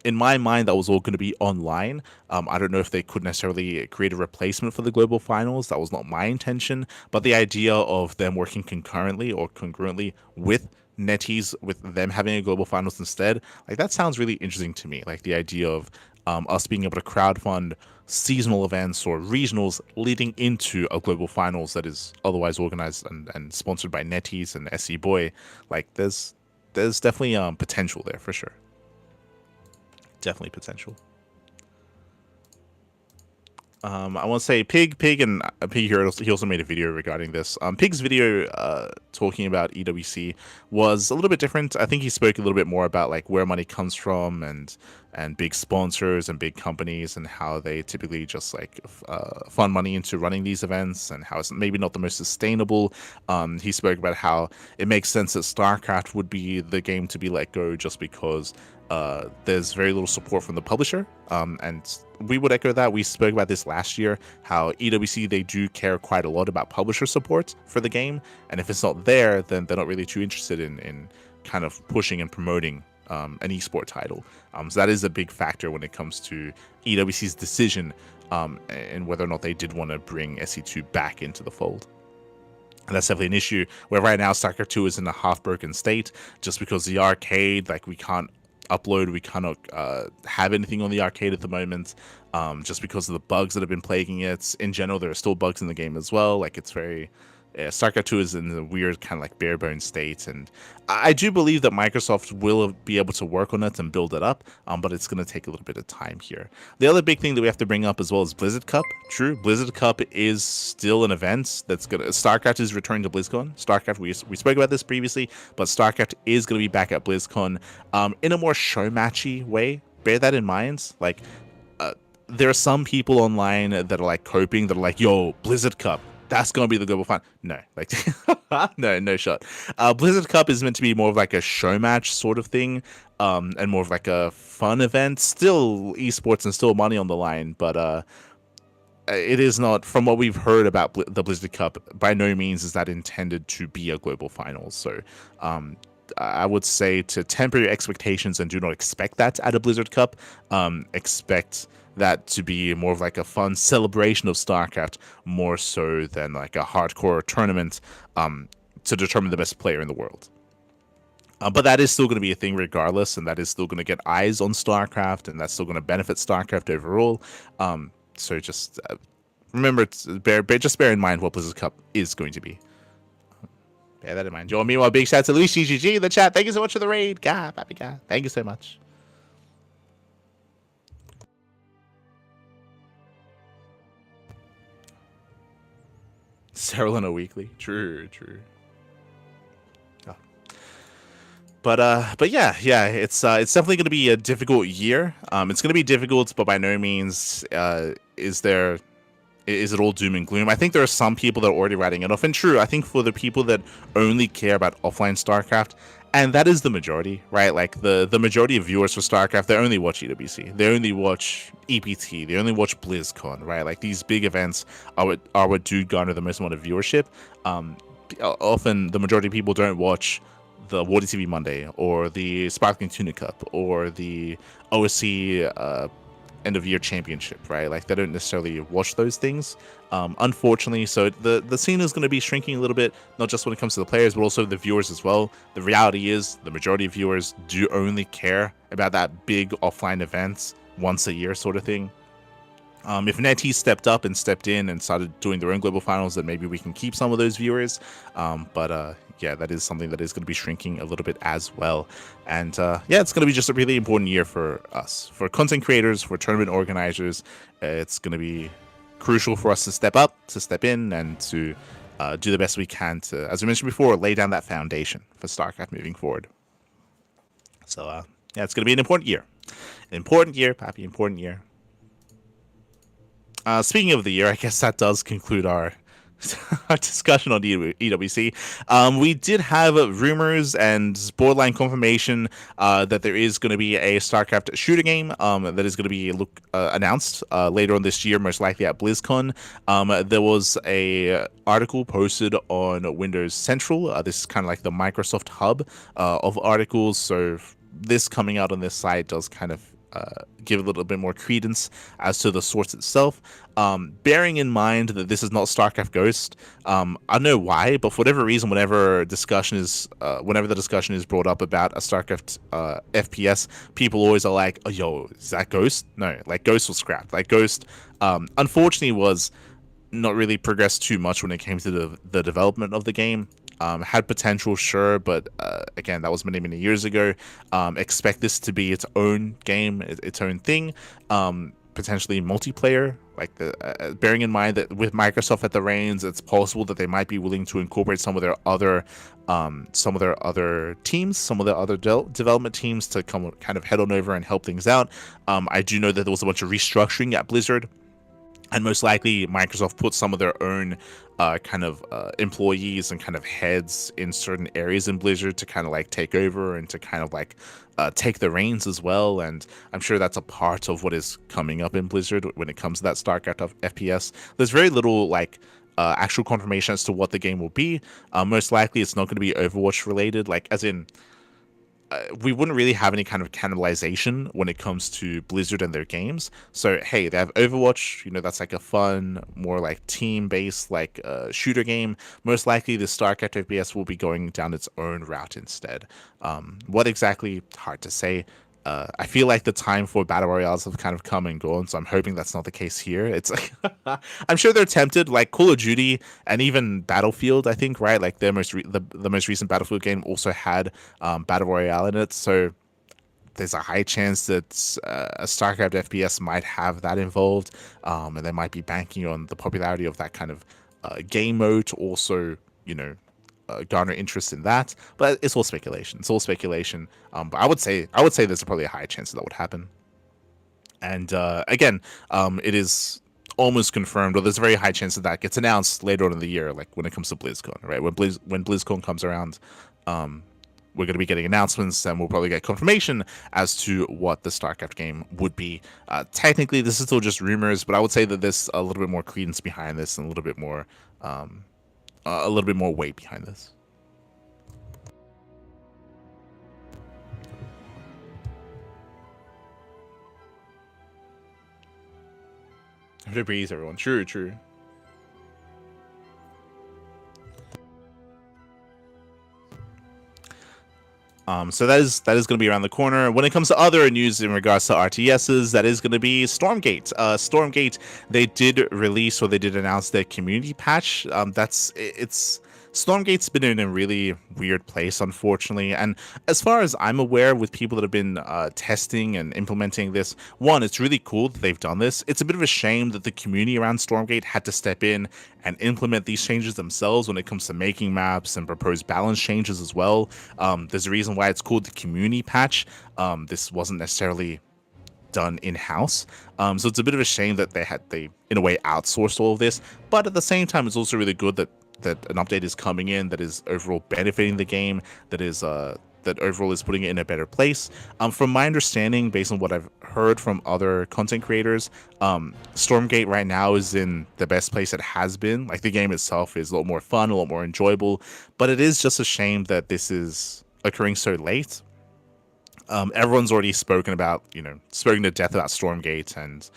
In my mind, that was all going to be online. I don't know if they could necessarily create a replacement for the global finals. That was not my intention, but the idea of them working concurrently or congruently with NetEase, with them having a global finals instead, like, that sounds really interesting to me. Like, the idea of us being able to crowdfund seasonal events or regionals leading into a global finals that is otherwise organized and sponsored by NetEase and SC Boy. Like, there's definitely potential there for sure. Definitely potential. I want to say Pig and Pig here, he also made a video regarding this. Pig's video talking about EWC was a little bit different. I think he spoke a little bit more about like where money comes from and big sponsors and big companies and how they typically just like fund money into running these events and how it's maybe not the most sustainable. He spoke about how it makes sense that StarCraft would be the game to be let go just because there's very little support from the publisher, and we would echo that. We spoke about this last year, how EWC, they do care quite a lot about publisher support for the game, and if it's not there, then they're not really too interested in kind of pushing and promoting an esport title. So that is a big factor when it comes to EWC's decision and whether or not they did want to bring SC2 back into the fold. And that's definitely an issue where right now StarCraft 2 is in a half-broken state just because the arcade, like, we can't upload, we cannot have anything on the arcade at the moment, just because of the bugs that have been plaguing it. In general, there are still bugs in the game as well. Like, it's very StarCraft 2 is in a weird kind of like bare bones state, and I do believe that Microsoft will be able to work on it and build it up, but it's going to take a little bit of time here. The other big thing that we have to bring up as well is Blizzard Cup. True, Blizzard Cup is still an event that's going to... StarCraft is returning to BlizzCon. StarCraft, we spoke about this previously, but StarCraft is going to be back at BlizzCon in a more show-matchy way. Bear that in mind. Like, there are some people online that are like coping, that are like, yo, Blizzard Cup, that's going to be the global final. No, like, no shot. Blizzard Cup is meant to be more of like a show match sort of thing, and more of like a fun event. Still esports and still money on the line, but it is not, from what we've heard about the Blizzard Cup, by no means is that intended to be a global finals. So, I would say to temper your expectations and do not expect that at a Blizzard Cup. Expect that to be more of like a fun celebration of StarCraft, more so than like a hardcore tournament to determine the best player in the world. But that is still going to be a thing regardless, and that is still going to get eyes on StarCraft, and that's still going to benefit StarCraft overall. So just remember, just bear in mind what Blizzard Cup is going to be. Bear that in mind. Join meanwhile, big shout out to Luis GGG in the chat. Thank you so much for the raid. God, happy God. Thank you so much. Cyril on a weekly. True. Oh. But yeah, it's definitely going to be a difficult year. It's going to be difficult, but by no means is it all doom and gloom. I think there are some people that are already writing it off. And true, I think for the people that only care about offline StarCraft, and that is the majority, right? Like the majority of viewers for StarCraft, they only watch EWC, they only watch EPT, they only watch BlizzCon, right? Like these big events are what do garner the most amount of viewership. Often the majority of people don't watch the Wardy TV Monday or the Sparkling Tuna Cup or the OSC end of year championship, right? Like they don't necessarily watch those things, unfortunately. So the scene is going to be shrinking a little bit, not just when it comes to the players, but also the viewers as well. The reality is the majority of viewers do only care about that big offline events once a year sort of thing. If NetEase stepped up and stepped in and started doing their own global finals, then maybe we can keep some of those viewers. But yeah, that is something that is going to be shrinking a little bit as well. And yeah, it's going to be just a really important year for us, for content creators, for tournament organizers. It's going to be crucial for us to step up, to step in, and to do the best we can to, as we mentioned before, lay down that foundation for StarCraft moving forward. So yeah, it's going to be an important year. An important year, Pappy, important year. Speaking of the year, I guess that does conclude our discussion on EWC. We did have rumors and borderline confirmation that there is going to be a StarCraft shooter game that is going to be announced later on this year, most likely at BlizzCon. There was a article posted on Windows Central. This is kind of like the Microsoft hub of articles, so this coming out on this site does kind of give a little bit more credence as to the source itself. Bearing in mind that this is not StarCraft Ghost, I don't know why, but for whatever reason, whenever the discussion is brought up about a StarCraft FPS, people always are like, "Oh, yo, is that Ghost?" No, like Ghost was scrapped. Like Ghost, unfortunately, was not really progressed too much when it came to the development of the game. Had potential, sure, but again, that was many years ago. Expect this to be its own game, its own thing, potentially multiplayer. Like bearing in mind that with Microsoft at the reins, it's possible that they might be willing to incorporate some of their other teams, some of their other development teams to come kind of head on over and help things out. I do know that there was a bunch of restructuring at Blizzard. And most likely, Microsoft put some of their own employees and kind of heads in certain areas in Blizzard to kind of like take over and to kind of like take the reins as well. And I'm sure that's a part of what is coming up in Blizzard when it comes to that StarCraft FPS. There's very little like actual confirmation as to what the game will be. Most likely, it's not going to be Overwatch related, like as in. We wouldn't really have any kind of cannibalization when it comes to Blizzard and their games. So, hey, they have Overwatch, you know, that's like a fun, more like team-based, like shooter game. Most likely, the StarCraft FPS will be going down its own route instead. What exactly? Hard to say. I feel like the time for battle royales have kind of come and gone, so I'm hoping that's not the case here. It's like I'm sure they're tempted, like Call of Duty and even Battlefield. I think right, like their the most recent Battlefield game also had battle royale in it, so there's a high chance that a StarCraft FPS might have that involved, and they might be banking on the popularity of that kind of game mode to also, garner interest in that. But it's all speculation. It's all speculation. But I would say there's probably a high chance that would happen. And again, it is almost confirmed, or there's a very high chance that that gets announced later on in the year, like when it comes to BlizzCon, right? When BlizzCon comes around, we're going to be getting announcements, and we'll probably get confirmation as to what the StarCraft game would be. Technically, this is still just rumors, but I would say that there's a little bit more credence behind this and a little bit more weight behind this. Have to breathe, everyone. True, true. So that is going to be around the corner. When it comes to other news in regards to RTSs, that is going to be Stormgate. Stormgate, they did release, or they did announce their community patch. Stormgate's been in a really weird place, unfortunately. And as far as I'm aware, with people that have been testing and implementing this, one, it's really cool that they've done this. It's a bit of a shame that the community around Stormgate had to step in and implement these changes themselves when it comes to making maps and propose balance changes as well. There's a reason why it's called the community patch. This wasn't necessarily done in-house, so it's a bit of a shame that they in a way outsourced all of this, but at the same time it's also really good that an update is coming in that is overall benefiting the game, that overall is putting it in a better place. From my understanding, based on what I've heard from other content creators, Stormgate right now is in the best place it has been. Like, the game itself is a lot more fun, a lot more enjoyable, but it is just a shame that this is occurring so late. Everyone's already spoken to death about Stormgate and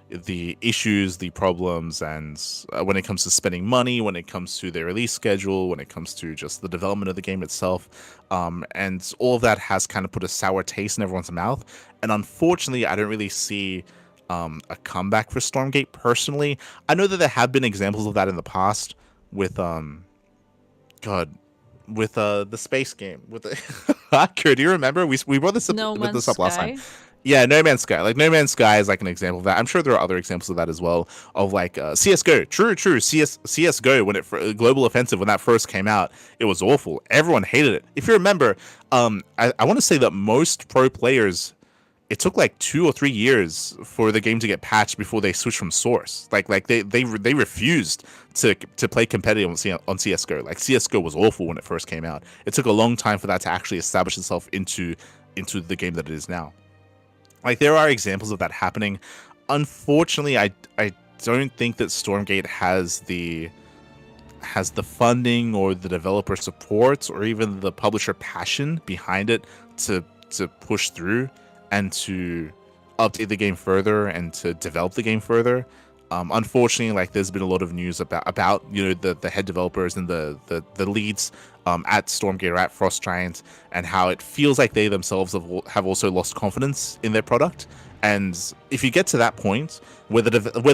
the issues, the problems, and when it comes to spending money, when it comes to their release schedule, when it comes to just the development of the game itself, and all of that has kind of put a sour taste in everyone's mouth. And unfortunately, I don't really see a comeback for Stormgate personally. I know that there have been examples of that in the past with the space game with the Kurt, do you remember we brought this up last time? Yeah, No Man's Sky. Like, No Man's Sky is like an example of that. I'm sure there are other examples of that as well. Of like CS:GO. True. CS:GO, when Global Offensive, when that first came out, it was awful. Everyone hated it. If you remember, I want to say that most pro players, it took like 2 or 3 years for the game to get patched before they switched from source. Like they refused to play competitive on CS:GO. Like, CS:GO was awful when it first came out. It took a long time for that to actually establish itself into the game that it is now. Like, there are examples of that happening. Unfortunately, I don't think that Stormgate has the funding or the developer support or even the publisher passion behind it to push through and to update the game further and to develop the game further. Unfortunately, like, there's been a lot of news about the head developers and the leads at Stormgate or at Frost Giant, and how it feels like they themselves have also lost confidence in their product. And if you get to that point where the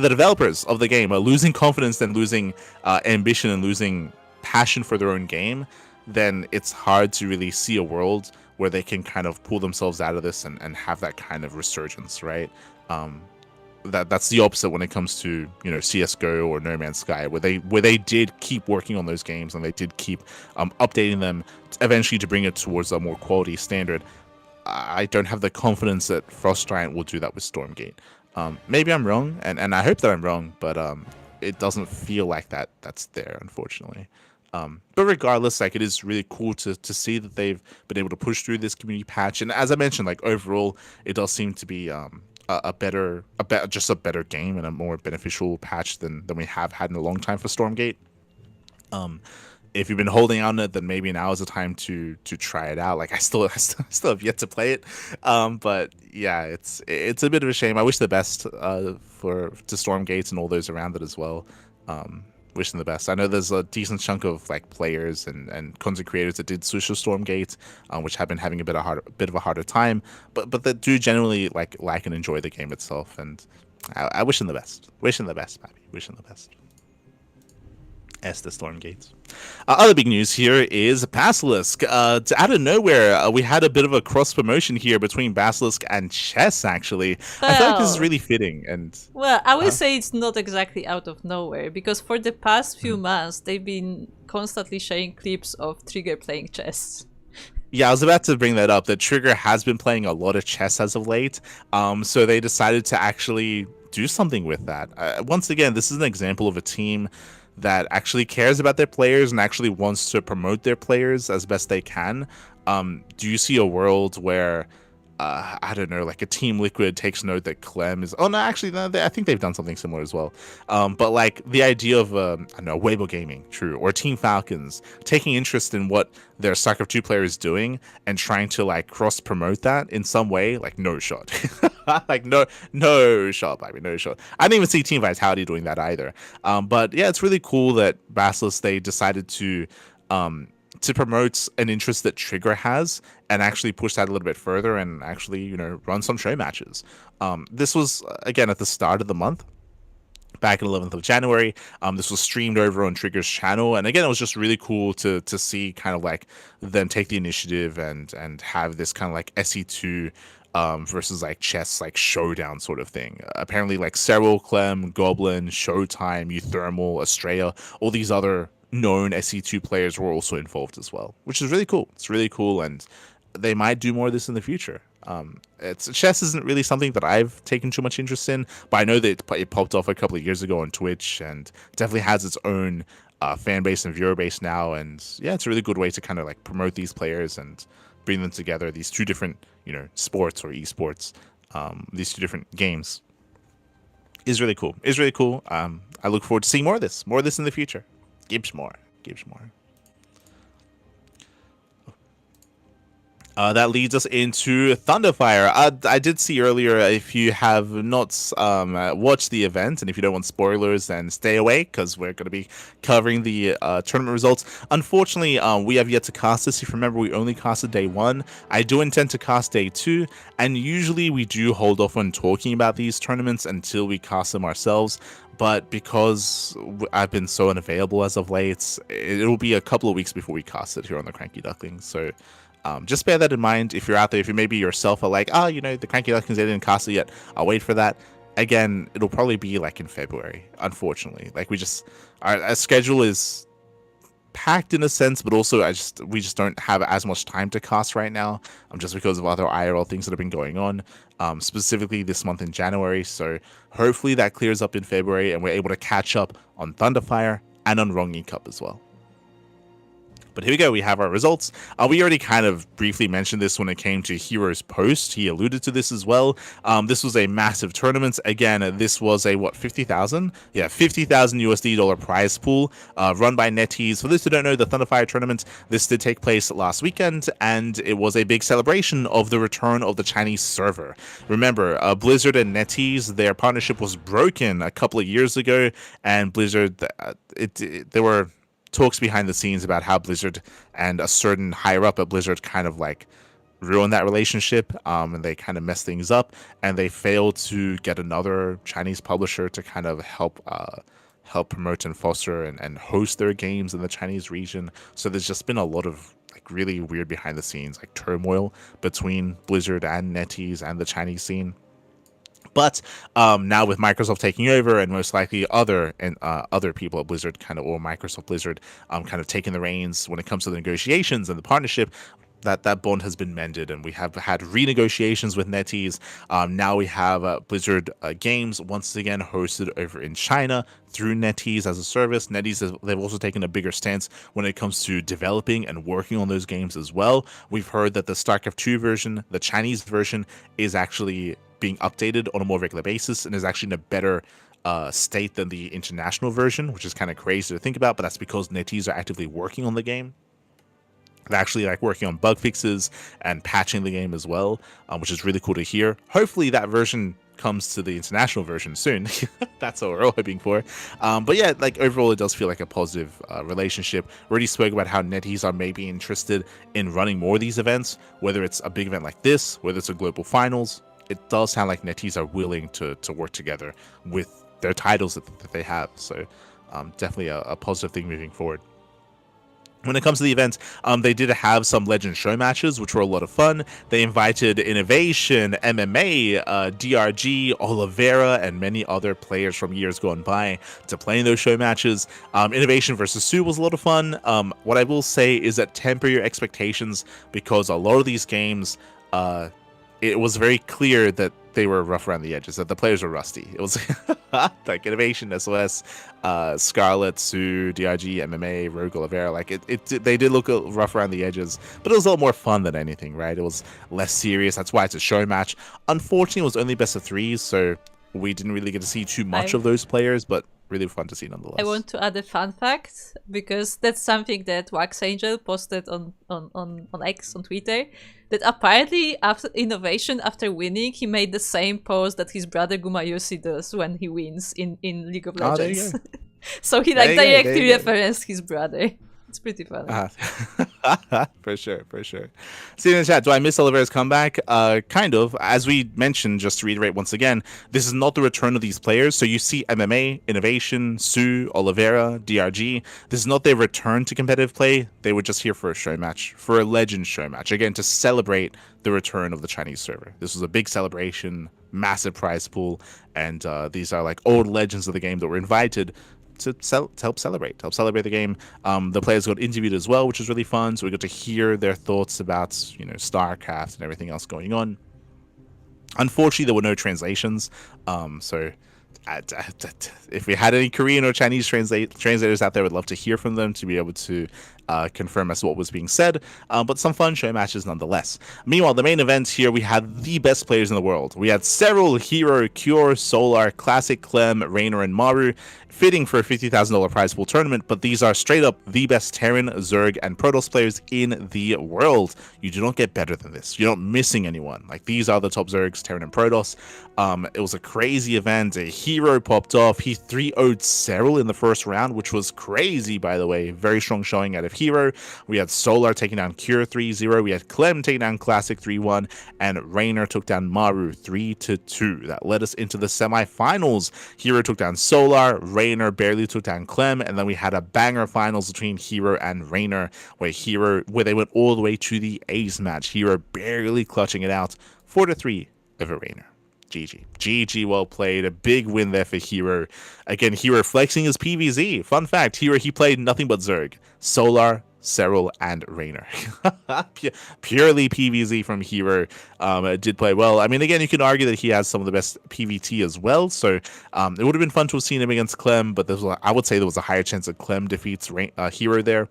developers of the game are losing confidence and losing ambition and losing passion for their own game, then it's hard to really see a world where they can kind of pull themselves out of this and have that kind of resurgence, right? That's the opposite when it comes to CS:GO or No Man's Sky, where they did keep working on those games and they did keep updating them eventually to bring it towards a more quality standard. I don't have the confidence that Frost Giant will do that with Stormgate. Maybe I'm wrong, and I hope that I'm wrong, but it doesn't feel like that's there, unfortunately. But regardless, like, it is really cool to see that they've been able to push through this community patch, and as I mentioned, like, overall, it does seem to be a better game and a more beneficial patch than we have had in a long time for Stormgate. If you've been holding on to it, then maybe now is the time to try it out. Like, I still have yet to play it, but yeah, it's a bit of a shame. I wish the best to Stormgates and all those around it as well. Wishing the best. I know there's a decent chunk of like players and content creators that did Social Stormgate, which have been having a bit of a harder time, but that do generally like and enjoy the game itself. And I wish them the best. Wishing the best, Pappy. Wishing the best. The Stormgate. Other big news here is Basilisk. Out of nowhere, we had a bit of a cross promotion here between Basilisk and Chess. Actually, I feel like this is really fitting. And well, I will say it's not exactly out of nowhere, because for the past few months they've been constantly sharing clips of Trigger playing chess. Yeah, I was about to bring that up. That Trigger has been playing a lot of chess as of late. So they decided to actually do something with that. Once again, this is an example of a team that actually cares about their players and actually wants to promote their players as best they can. Do you see a world where I don't know, like a Team Liquid takes note that Clem is... Oh, no, actually, no, I think they've done something similar as well. But, like, the idea of, I don't know, Weibo Gaming, true, or Team Falcons, taking interest in what their StarCraft 2 player is doing and trying to, like, cross-promote that in some way, like, no shot. Like, no shot, baby, no shot. I didn't even see Team Vitality doing that either. But, yeah, it's really cool that Basilisk, they decided to promote an interest that Trigger has and actually push that a little bit further and actually, you know, run some show matches. This was, again, at the start of the month, back on 11th of January. This was streamed over on Trigger's channel. And again, it was just really cool to see kind of like them take the initiative and have this kind of like SC2 versus like chess, like showdown sort of thing. Apparently like Cyril, Clem, Goblin, Showtime, Euthermal, Estrella, all these other known SC2 players were also involved as well, which is really cool. It's really cool, and they might do more of this in the future. Chess isn't really something that I've taken too much interest in, but I know that it popped off a couple of years ago on Twitch and definitely has its own fan base and viewer base now. And yeah, it's a really good way to kind of like promote these players and bring them together. These two different, you know, sports or esports, these two different games is really cool. It's really cool. I look forward to seeing more of this in the future. Gibbs more. That leads us into Thunderfire. I did see earlier, if you have not watched the event and if you don't want spoilers, then stay away because we're going to be covering the tournament results. Unfortunately, we have yet to cast this. If you remember, we only casted day 1. I do intend to cast day 2, and usually we do hold off on talking about these tournaments until we cast them ourselves. But because I've been so unavailable as of late, it'll be a couple of weeks before we cast it here on the CranKy Ducklings. So just bear that in mind. If you're out there, if you maybe yourself are like, oh, you know, the CranKy Ducklings, they didn't cast it yet, I'll wait for that. Again, it'll probably be like in February, unfortunately. Like our schedule is packed in a sense, but also we just don't have as much time to cast right now, just because of other IRL things that have been going on, specifically this month in January. So hopefully that clears up in February and we're able to catch up on Thunderfire and on Rongi Cup as well. But here we go, we have our results. We already kind of briefly mentioned this when it came to Heroes Post. He alluded to this as well. This was a massive tournament. Again, this was a, what, 50,000? Yeah, 50,000 USD dollar prize pool run by NetEase. For those who don't know, the Thunderfire tournament, this did take place last weekend, and it was a big celebration of the return of the Chinese server. Remember, Blizzard and NetEase, their partnership was broken a couple of years ago, and Blizzard, there were talks behind the scenes about how Blizzard and a certain higher up at Blizzard kind of like ruined that relationship, and they kind of messed things up, and they failed to get another Chinese publisher to kind of help promote and foster and host their games in the Chinese region. So there's just been a lot of like really weird behind the scenes like turmoil between Blizzard and NetEase and the Chinese scene. But now with Microsoft taking over and most likely other people at Blizzard kind of, or Microsoft Blizzard kind of taking the reins when it comes to the negotiations and the partnership, that bond has been mended, and we have had renegotiations with NetEase. Now we have Blizzard games once again hosted over in China through NetEase as a service. NetEase, they've also taken a bigger stance when it comes to developing and working on those games as well. We've heard that the StarCraft 2 version, the Chinese version, is actually being updated on a more regular basis and is actually in a better state than the international version, which is kind of crazy to think about, but that's because NetEase are actively working on the game. They're actually like working on bug fixes and patching the game as well, which is really cool to hear. Hopefully that version comes to the international version soon. That's what we're all hoping for. But yeah, like overall, it does feel like a positive relationship. We already spoke about how NetEase are maybe interested in running more of these events, whether it's a big event like this, whether it's a global finals. It does sound like NetEase are willing to work together with their titles that they have. So definitely a positive thing moving forward. When it comes to the event, they did have some Legend show matches, which were a lot of fun. They invited Innovation, MMA, DRG, Oliveira, and many other players from years gone by to play in those show matches. Innovation versus Sue was a lot of fun. What I will say is that temper your expectations, because a lot of these games, it was very clear that they were rough around the edges, that the players were rusty. It was like Innovation, SOS, Scarlet, Sue, DRG, MMA, Rogue, Oliveira. Like they did look rough around the edges, but it was a lot more fun than anything, right? It was less serious. That's why it's a show match. Unfortunately, it was only best of threes, so we didn't really get to see too much of those players, but really fun to see nonetheless. I want to add a fun fact, because that's something that Wax Angel posted on X, on Twitter, that apparently after Innovation, after winning, he made the same pose that his brother Gumayusi does when he wins in League of Legends. So he like directly referenced his brother. It's pretty funny. For sure. See in the chat, do I miss Oliveira's comeback? Kind of. As we mentioned, just to reiterate once again, this is not the return of these players. So you see MMA, Innovation, Sue, Oliveira, DRG. This is not their return to competitive play. They were just here for a show match, for a Legend show match. Again, to celebrate the return of the Chinese server. This was a big celebration, massive prize pool, and these are like old legends of the game that were invited to help celebrate the game. The players got interviewed as well, which was really fun. So we got to hear their thoughts about, StarCraft and everything else going on. Unfortunately, there were no translations. So if we had any Korean or Chinese translators out there, would love to hear from them to be able to confirm as to what was being said, but some fun show matches nonetheless. Meanwhile, the main event here, we had the best players in the world. We had several Hero, Cure, Solar, Classic, Clem, Raynor, and Maru, fitting for a $50,000 prize pool tournament, but these are straight up the best Terran, Zerg, and Protoss players in the world. You do not get better than this. You're not missing anyone. Like, these are the top Zergs, Terran, and Protoss. It was a crazy event. A Hero popped off. He 3-0'd Serral in the first round, which was crazy, by the way. Very strong showing out of Hero. We had Solar taking down Cure 3-0. We had Clem taking down Classic 3-1, and Raynor took down Maru 3-2. That led us into the semifinals. Hero took down Solar, Raynor barely took down Clem, and then we had a banger finals between Hero and Raynor, where they went all the way to the ace match. Hero barely clutching it out 4-3 over Raynor. GG, well played. A big win there for Hero. Again, Hero flexing his PvZ. Fun fact, Hero, he played nothing but Zerg, Solar, Serral, and Raynor. Purely PvZ from Hero. Did play well. I mean, again, you can argue that he has some of the best PvT as well, so it would have been fun to have seen him against Clem, but I would say there was a higher chance that Clem defeats Hero there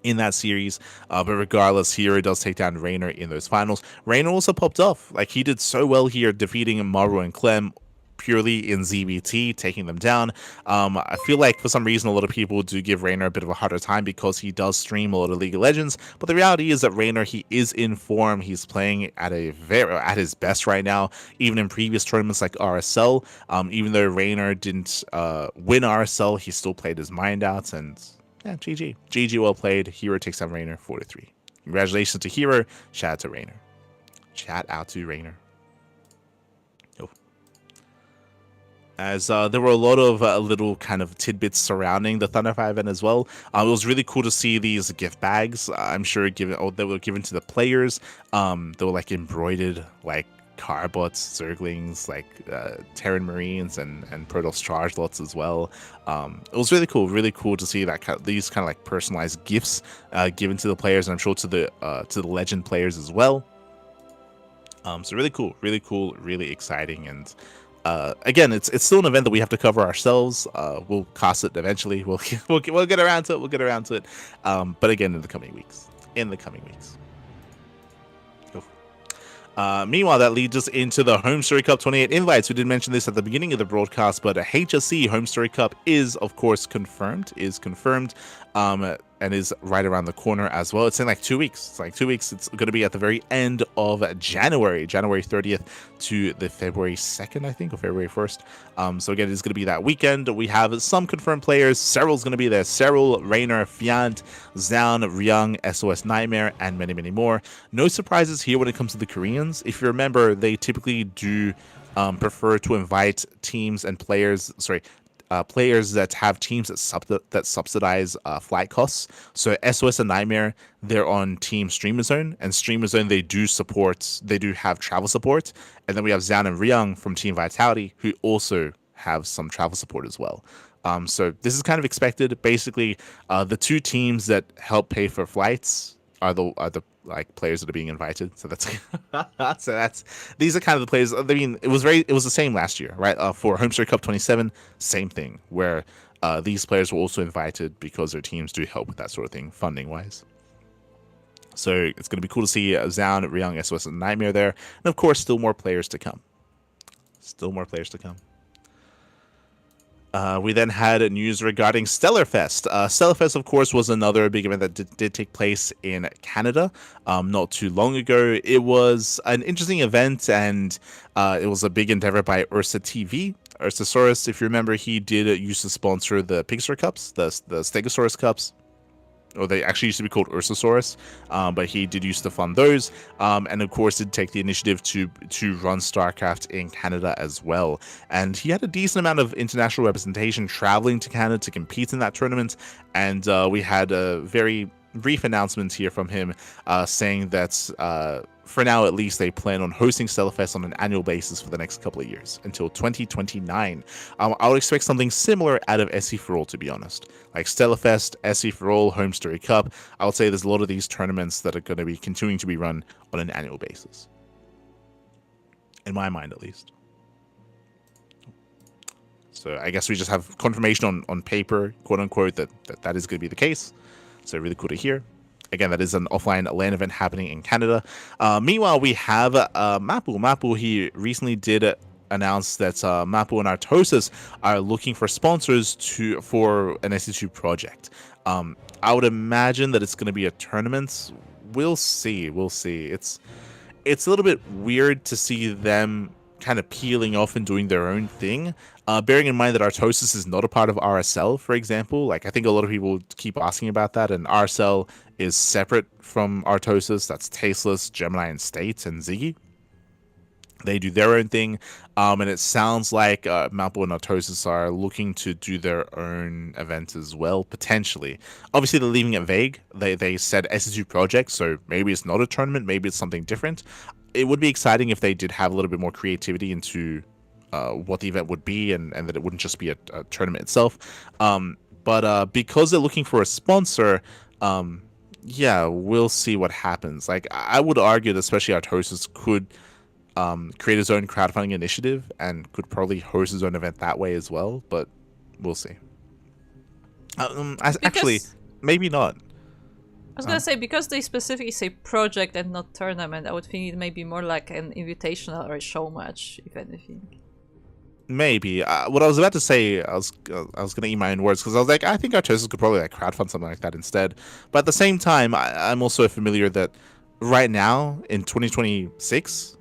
in that series, but regardless, Hero does take down Raynor in those finals. Raynor also popped off. Like, he did so well here, defeating Maru and Clem purely in ZBT, taking them down. I feel like for some reason a lot of people do give Raynor a bit of a harder time because he does stream a lot of League of Legends, but the reality is that Raynor, he is in form. He's playing at his best right now, even in previous tournaments like RSL. Even though Raynor didn't win RSL, he still played his mind out, and yeah, GG, well played. Hero takes down Raynor 4-3. Congratulations to Hero. Shout out to Raynor. As there were a lot of little kind of tidbits surrounding the Thunderfire event as well. It was really cool to see these gift bags. I'm sure they were given to the players. They were like embroidered like Carbots, Zerglings, like Terran Marines, and Protoss Charge lots as well. It was really cool to see that these kind of like personalized gifts given to the players, and I'm sure to the Legend players as well. So really cool, really exciting, and again, it's still an event that we have to cover ourselves. We'll cast it eventually. We'll get around to it. But again, in the coming weeks. Meanwhile, that leads us into the Home Story Cup 28 invites. We did mention this at the beginning of the broadcast, but a HSC Home Story Cup is, of course, confirmed. and is right around the corner as well. It's in like 2 weeks. It's like 2 weeks. It's going to be at the very end of January 30th to the February 2nd, I think, or February 1st. So again, it's going to be that weekend. We have some confirmed players. Seryl's going to be there. Seryl, Raynor, Fiant, Zhao, Ryung, SOS Nightmare, and many, many more. No surprises here when it comes to the Koreans. If you remember, they typically do prefer to invite teams and players, players that have teams that subsidize flight costs. So SOS and Nightmare, they're on Team Streamer Zone, and Streamer Zone they do have travel support. And then we have Zhao and Ryung from Team Vitality, who also have some travel support as well. So this is kind of expected. Basically, the two teams that help pay for flights are the like players that are being invited. So that's these are kind of the players. I mean, it was the same last year, right? For Homestory Cup 27, same thing, where these players were also invited because their teams do help with that sort of thing, funding wise. So it's going to be cool to see Zhao, Ryung, SOS, and Nightmare there, and of course, still more players to come. We then had news regarding Stellarfest. Stellarfest, of course, was another big event that did take place in Canada not too long ago. It was an interesting event, and it was a big endeavor by Ursa TV. Ursasaurus, if you remember, he did used to sponsor the Pixar Cups, the Stegosaurus Cups. Or they actually used to be called Ursasaurus, but he did used to fund those, and of course did take the initiative to run StarCraft in Canada as well. And he had a decent amount of international representation traveling to Canada to compete in that tournament, and we had a very brief announcement here from him saying that for now at least they plan on hosting Stellarfest on an annual basis for the next couple of years until 2029. I would expect something similar out of SC for All, to be honest. Like Stellarfest, SC for All, Home Story Cup. I would say there's a lot of these tournaments that are going to be continuing to be run on an annual basis. In my mind, at least. So I guess we just have confirmation on paper, quote unquote, that is going to be the case. So really cool to hear. Again, that is an offline LAN event happening in Canada. Meanwhile, we have Mapu. Mapu, he recently did announce that Mapu and Artosis are looking for sponsors for an SC2 project. I would imagine that it's going to be a tournament. We'll see. It's a little bit weird to see them kind of peeling off and doing their own thing. Bearing in mind that Artosis is not a part of RSL, for example. Like, I think a lot of people keep asking about that, and RSL is separate from Artosis. That's Tasteless, Gemini, and State, and Ziggy. They do their own thing, and it sounds like Mapu and Artosis are looking to do their own event as well, potentially. Obviously, they're leaving it vague. They said SC2 project, so maybe it's not a tournament, maybe it's something different. It would be exciting if they did have a little bit more creativity into what the event would be, and that it wouldn't just be a tournament itself. But because they're looking for a sponsor, yeah, we'll see what happens. Like, I would argue that especially Artosis could create his own crowdfunding initiative and could probably host his own event that way as well, but we'll see. Actually, maybe not. I was gonna say, because they specifically say project and not tournament, I would think it may be more like an invitational or a show match, if anything. Maybe. What I was about to say, I was gonna eat my own words, because I was like, I think Artosis could probably like crowdfund something like that instead. But at the same time, I'm also familiar that right now in 2026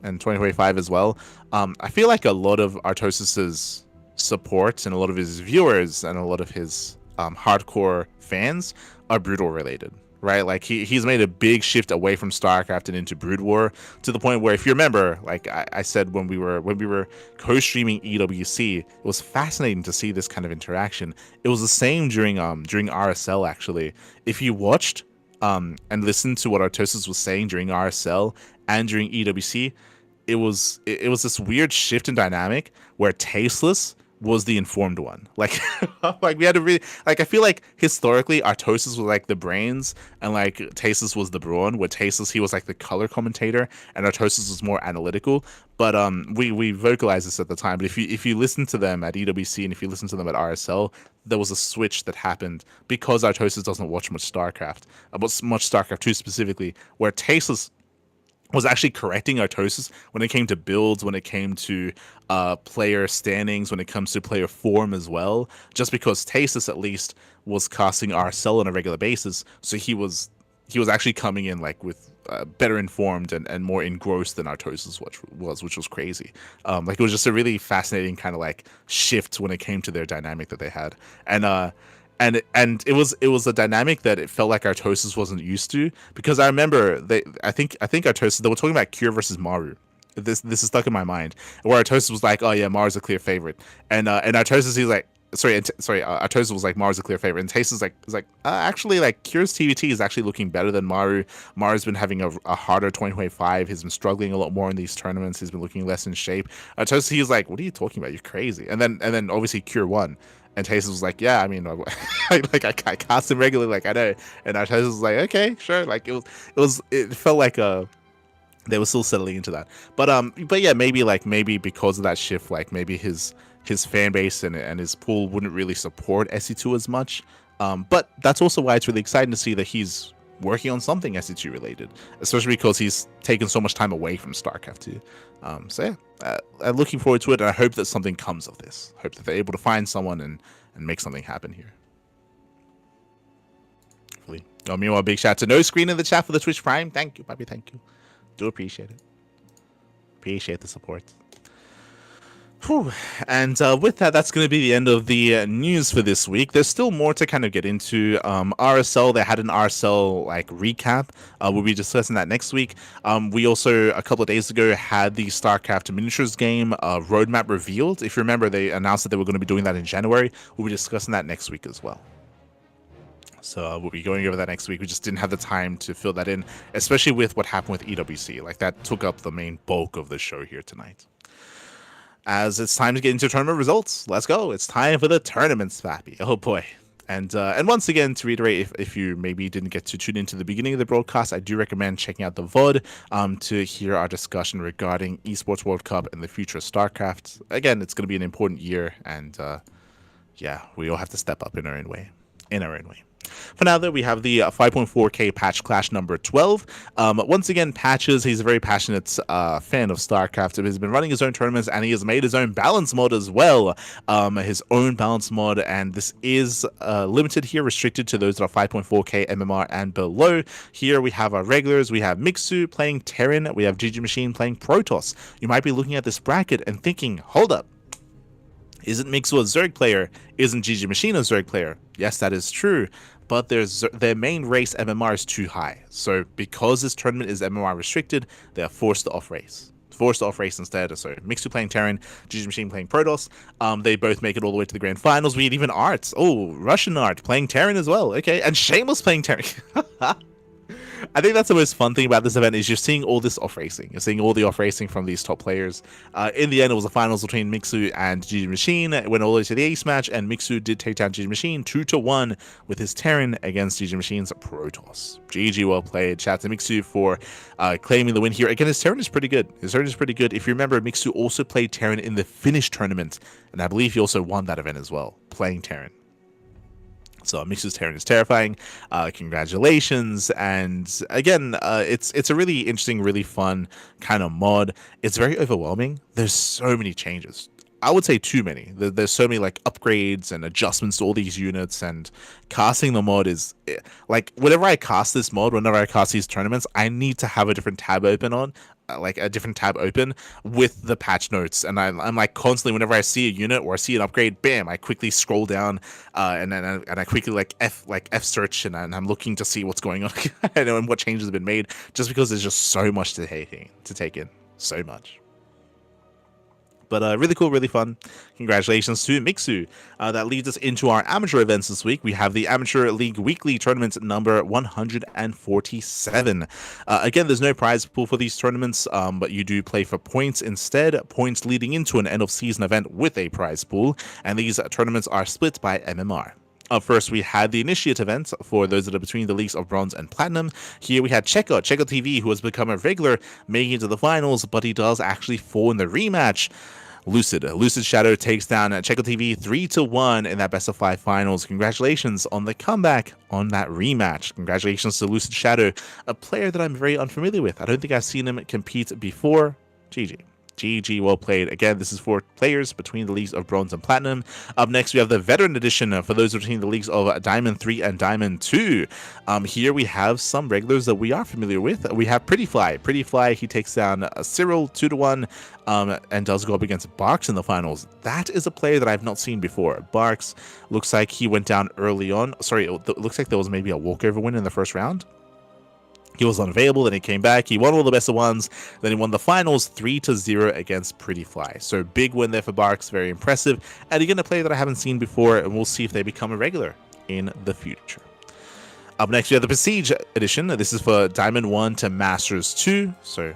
and 2025 as well, I feel like a lot of Artosis's support and a lot of his viewers and a lot of his hardcore fans are Brood War related, right? Like he's made a big shift away from StarCraft and into Brood War, to the point where, if you remember, like I said when we were co-streaming EWC, it was fascinating to see this kind of interaction. It was the same during RSL actually. If you watched and listened to what Artosis was saying during RSL and during EWC, it was this weird shift in dynamic where Tasteless was the informed one. Like we had to really, like, I feel like historically Artosis was like the brains and like Tasteless was the brawn, where Tasteless, he was like the color commentator and Artosis was more analytical. But we vocalized this at the time, but if you listen to them at EWC and if you listen to them at RSL, there was a switch that happened because Artosis doesn't watch much StarCraft, much StarCraft 2 specifically, where Tasteless was actually correcting Artosis when it came to builds, when it came to player standings, when it comes to player form as well. Just because Tasis at least was casting RSL on a regular basis, so he was actually coming in like with better informed and more engrossed than Artosis which was crazy. Like it was just a really fascinating kind of like shift when it came to their dynamic that they had, and it was a dynamic that it felt like Artosis wasn't used to, because I remember I think Artosis, they were talking about Cure versus Maru. This is stuck in my mind, where Artosis was like, oh yeah, Maru's a clear favorite, and Artosis, he's like, Artosis was like, Maru's a clear favorite, and Taste is like actually, like, Cure's TVT is actually looking better than Maru. Maru's been having a harder 2025. He's been struggling a lot more in these tournaments. He's been looking less in shape. Artosis, he's like, what are you talking about? You're crazy. And then obviously Cure won. And Tasis was like, yeah, I mean, I cast him regularly, like I know. And Tasis was like, okay, sure. Like it felt like they were still settling into that. But yeah, maybe because of that shift, like maybe his fan base and his pool wouldn't really support SC2 as much. But that's also why it's really exciting to see that he's working on something SC2 related, especially because he's taken so much time away from StarCraft 2. So yeah, I'm looking forward to it, and I hope that something comes of this. I hope that they're able to find someone and make something happen here. Hopefully. Oh, meanwhile, big shout out to No Screen in the chat for the Twitch Prime. Thank you, puppy. Thank you. Do appreciate it. Appreciate the support. Whew. And with that, that's going to be the end of the news for this week. There's still more to kind of get into. RSL, they had an RSL like recap. We'll be discussing that next week. We also, a couple of days ago, had the StarCraft miniatures game roadmap revealed. If you remember, they announced that they were going to be doing that in January. We'll be discussing that next week as well. So we'll be going over that next week. We just didn't have the time to fill that in, especially with what happened with EWC. Like, that took up the main bulk of the show here tonight. As it's time to get into tournament results. Let's go. It's time for the tournament, Fappy. Oh boy. And once again, to reiterate, if you maybe didn't get to tune into the beginning of the broadcast, I do recommend checking out the VOD to hear our discussion regarding Esports World Cup and the future of StarCraft. Again, it's going to be an important year, and yeah, we all have to step up in our own way. For now, though, we have the 5.4K Patch Clash number 12. Once again, Patches, he's a very passionate fan of StarCraft. He's been running his own tournaments, and he has made his own balance mod as well. His own balance mod, and this is limited here, restricted to those that are 5.4K MMR and below. Here we have our regulars. We have Mixu playing Terran. We have GG Machine playing Protoss. You might be looking at this bracket and thinking, hold up. Isn't Mixu a Zerg player? Isn't GG Machine a Zerg player? Yes, that is true. But their main race MMR is too high. So because this tournament is MMR restricted, they are forced to off race. Instead. So Mixu playing Terran, GG Machine playing Protoss. They both make it all the way to the grand finals. We had even Art. Oh, Russian Art playing Terran as well. Okay, and Shameless playing Terran. I think that's the most fun thing about this event is you're seeing all this off racing. You're seeing all the off racing from these top players. In the end, it was a finals between Mixu and GG Machine. It went all the way to the ace match, and Mixu did take down GG Machine 2-1 with his Terran against GG Machine's Protoss. GG, well played. Shout out to Mixu for claiming the win here. Again, his Terran is pretty good. If you remember, Mixu also played Terran in the Finnish tournament, and I believe he also won that event as well, playing Terran. So Mixu's Terran is terrifying. Congratulations. And again, it's a really interesting, really fun kind of mod. It's very overwhelming. There's so many changes. I would say too many. There's so many like upgrades and adjustments to all these units, and casting the mod is like, whenever I cast this mod, whenever I cast these tournaments, I need to have a different tab open on. Like a different tab open with the patch notes, and I'm like constantly, whenever I see a unit or I see an upgrade, bam, I quickly scroll down and I quickly like F search, and I'm looking to see what's going on and what changes have been made, just because there's just so much to take in, so much. But really cool, really fun. Congratulations to Mixu. That leads us into our amateur events this week. We have the Amateur League Weekly Tournament number 147. Again, there's no prize pool for these tournaments, but you do play for points instead. Points leading into an end-of-season event with a prize pool. And these tournaments are split by MMR. Up first, we had the Initiate event for those that are between the leagues of Bronze and Platinum. Here we had Checo TV, who has become a regular, making it to the finals, but he does actually fall in the rematch. Lucid. Lucid Shadow takes down Checo TV 3-1 in that best of 5 finals. Congratulations on the comeback on that rematch. Congratulations to Lucid Shadow, a player that I'm very unfamiliar with. I don't think I've seen him compete before. GG. GG, well played. Again, this is for players between the leagues of Bronze and Platinum. Up next, we have the Veteran Edition for those between the leagues of Diamond 3 and Diamond 2. Here we have some regulars that we are familiar with. We have Pretty Fly. Pretty Fly, he takes down Cyril 2-1 and does go up against Barks in the finals. That is a player that I've not seen before. Barks looks like he went down early on. Sorry, it looks like there was maybe a walkover win in the first round. He was unavailable, then he came back, he won all the best of ones, then he won the finals 3-0 against Pretty Fly. So big win there for Barks, very impressive. And again, a player that I haven't seen before, and we'll see if they become a regular in the future. Up next, we have the Prestige Edition. This is for Diamond 1 to Masters 2. So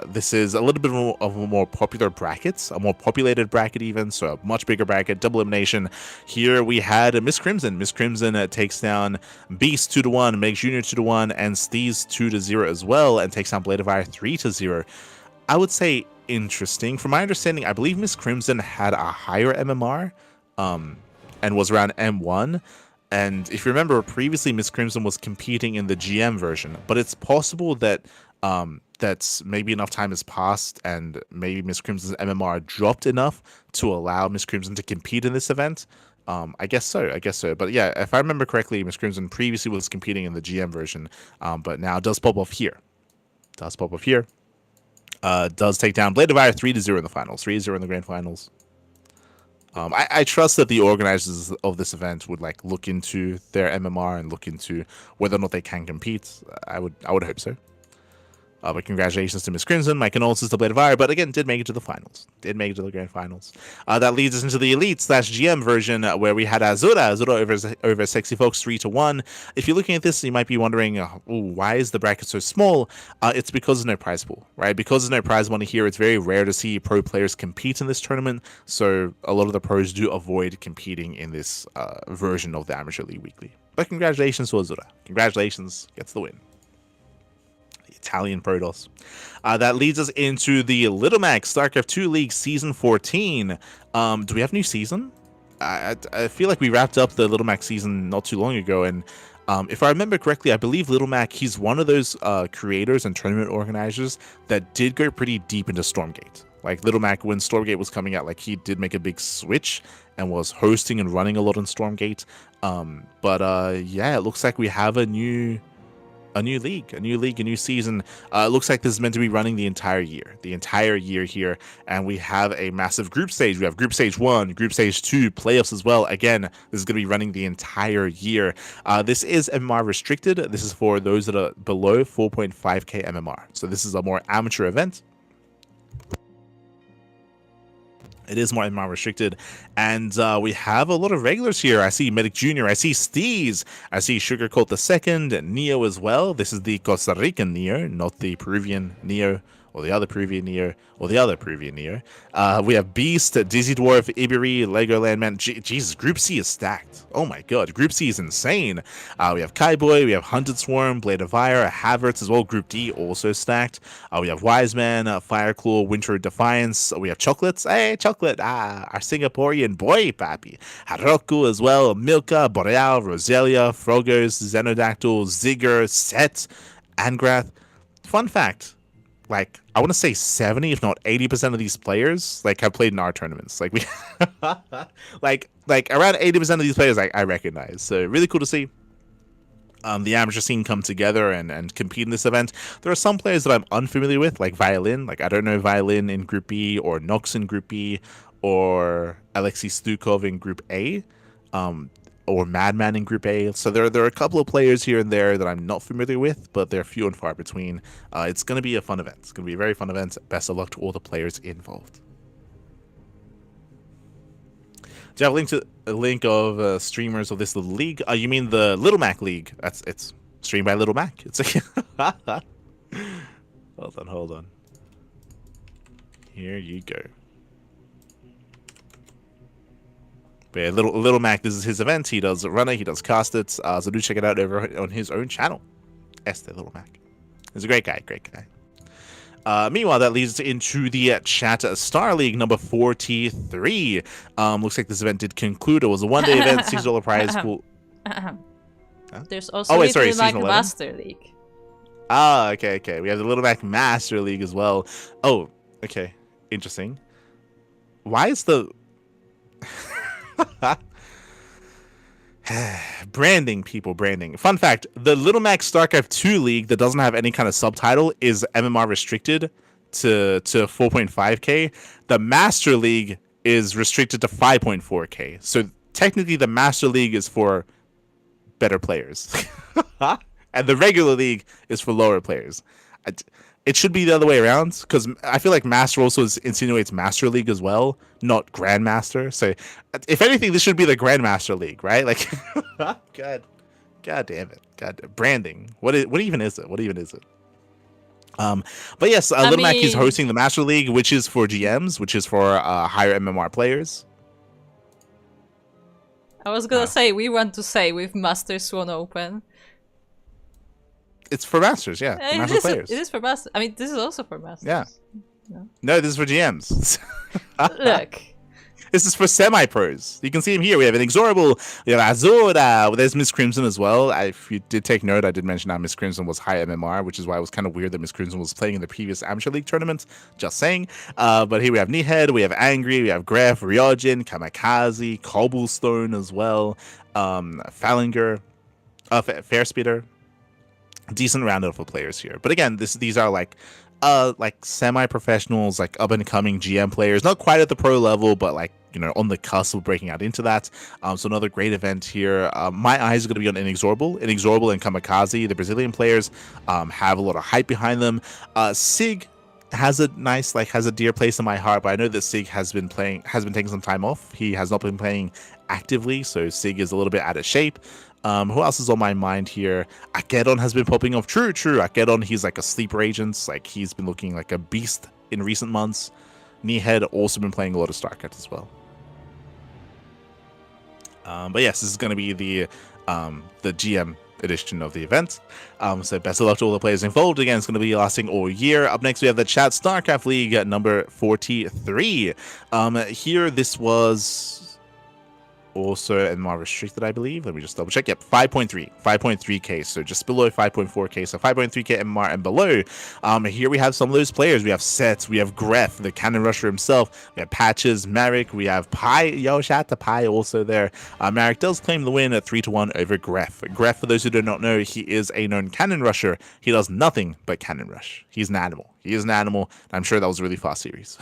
this is a little bit of a more popular bracket, a more populated bracket even, so a much bigger bracket, double elimination. Here we had Miss Crimson. Miss Crimson takes down Beast 2-1, Meg Jr. 2-1, and Steez 2-0 as well, and takes down Blade of Fire 3-0. I would say interesting. From my understanding, I believe Miss Crimson had a higher MMR and was around M1. And if you remember, previously Miss Crimson was competing in the GM version, but it's possible that that's maybe enough time has passed and maybe Miss Crimson's MMR dropped enough to allow Miss Crimson to compete in this event. I guess so. But yeah, if I remember correctly, Miss Crimson previously was competing in the GM version, but now does pop off here. Does take down Blade of Fire 3-0 in the finals, 3-0 in the grand finals. I trust that the organizers of this event would like look into their MMR and look into whether or not they can compete. I would hope so. But congratulations to Miss Crimson. My condolences to Blade of Fire, but again, did make it to the finals. Did make it to the grand finals. That leads us into the Elite/GM version, where we had Azura over Sexy Fox 3-1. If you're looking at this, you might be wondering, why is the bracket so small? It's because there's no prize pool, right? Because there's no prize money here, it's very rare to see pro players compete in this tournament, so a lot of the pros do avoid competing in this version of the Amateur League Weekly. But congratulations to Azura. Congratulations, gets the win. Italian Protoss. That leads us into the Little Max StarCraft 2 League Season 14. Do we have a new season? I feel like we wrapped up the Little Max season not too long ago, and if I remember correctly, I believe Little Mac, he's one of those creators and tournament organizers that did go pretty deep into Stormgate. Like Little Mac, when Stormgate was coming out, like he did make a big switch and was hosting and running a lot on Stormgate. Yeah, it looks like we have a new league, a new season. It looks like this is meant to be running the entire year here, and we have a massive group stage. We have group stage 1, group stage 2, playoffs as well. Again, this is going to be running the entire year. This is MMR restricted. This is for those that are below 4.5k MMR, so this is a more amateur event. It is more MMR restricted, and we have a lot of regulars here. I see Medic Jr., I see Steez, I see Sugarcoat II, Neo as well. This is the Costa Rican Neo, not the Peruvian Neo, or the other Peruvian Neo, or the other Peruvian Neo. We have Beast, Dizzy Dwarf, Iberi, Legoland Man. Jesus, Group C is stacked. Oh my god, Group C is insane. We have Kaiboy, we have Hunted Swarm, Blade of Fire, Havertz as well. Group D also stacked. We have Wise Man, Fireclaw, Winter Defiance. We have Chocolates. Hey, Chocolate, our Singaporean boy, papi. Haroku as well, Milka, Boreal, Roselia, Frogos, Xenodactyl, Zigger, Set, Angrath. Fun fact. Like, I want to say 70, if not 80% of these players, like, have played in our tournaments. Like, we, like around 80% of these players, I recognize. So, really cool to see the amateur scene come together and compete in this event. There are some players that I'm unfamiliar with, like Violin. Like, I don't know Violin in Group B, or Nox in Group B, or Alexei Stukov in Group A. Or Madman in Group A. So there are a couple of players here and there that I'm not familiar with, but they're few and far between. It's going to be a fun event. It's going to be a very fun event. Best of luck to all the players involved. Do you have a link of streamers of this little league? You mean the Little Mac League? It's streamed by Little Mac. It's a hold on. Here you go. But yeah, Little Mac, this is his event. He does Runner, he does Cast It. So do check it out over on his own channel. Little Mac. He's a great guy, Meanwhile, that leads us into the chat Star League number 43. Looks like this event did conclude. It was a one-day event, $6 prize pool. There's also Oh, wait, sorry, Little Mac season 11? Master League. Ah, okay. We have the Little Mac Master League as well. Oh, okay. Interesting. Why is the... branding, people, branding. Fun fact, the Little Mac StarCraft 2 League that doesn't have any kind of subtitle is MMR restricted to 4.5k. The Master League is restricted to 5.4k. So technically the Master League is for better players. And the regular league is for lower players. It should be the other way around, because I feel like Master also insinuates Master League as well, not Grandmaster. So, if anything, this should be the Grandmaster League, right? Like, God damn it, branding. What even is it? What even is it? But yes, Little Mac is hosting the Master League, which is for GMs, which is for higher MMR players. I was gonna say we want to say with Masters One Open. It's for Masters, yeah. For Master players. It is for Masters. I mean, this is also for Masters. Yeah. No, this is for GMs. Look. This is for semi-pros. You can see him here. We have Inexorable. We have Azura. There's Miss Crimson as well. If you did take note, I did mention how Miss Crimson was high MMR, which is why it was kind of weird that Miss Crimson was playing in the previous Amateur League tournament. Just saying. But here we have Nihead. We have Angry. We have Gref, Ryojin, Kamikaze, Cobblestone as well. Phalanger. Fairspeeder. Decent roundup of players here, but again, these are like semi-professionals, like up and coming GM players, not quite at the pro level, but like, you know, on the cusp of breaking out into that. So another great event here. My eyes are going to be on Inexorable and Kamikaze. The Brazilian players have a lot of hype behind them. Sig has a nice, has a dear place in my heart, but I know that Sig has been taking some time off. He has not been playing actively, so Sig is a little bit out of shape. Who else is on my mind here? Akedon has been popping off. True. Akedon, he's like a sleeper agent. Like, he's been looking like a beast in recent months. Nihead also been playing a lot of StarCraft as well. But yes, this is going to be the GM edition of the event. So best of luck to all the players involved. Again, it's going to be lasting all year. Up next, we have the Chat StarCraft League at number 43. Here, this was also MMR restricted, I believe. Let me just double check. Yep, 5.3k, so just below 5.4k, so 5.3k MMR and below. Here we have some of those players. We have Set, we have Gref, the Cannon Rusher himself, we have Patches, Marek, we have Pi. Yo, shout out to Pi also there. Marek does claim the win at 3-1 over Gref. Gref, for those who do not know, he is a known Cannon Rusher. He does nothing but Cannon Rush. He's an animal. He is an animal. I'm sure that was a really fast series.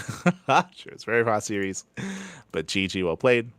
Sure, it's a very fast series, but GG, well played.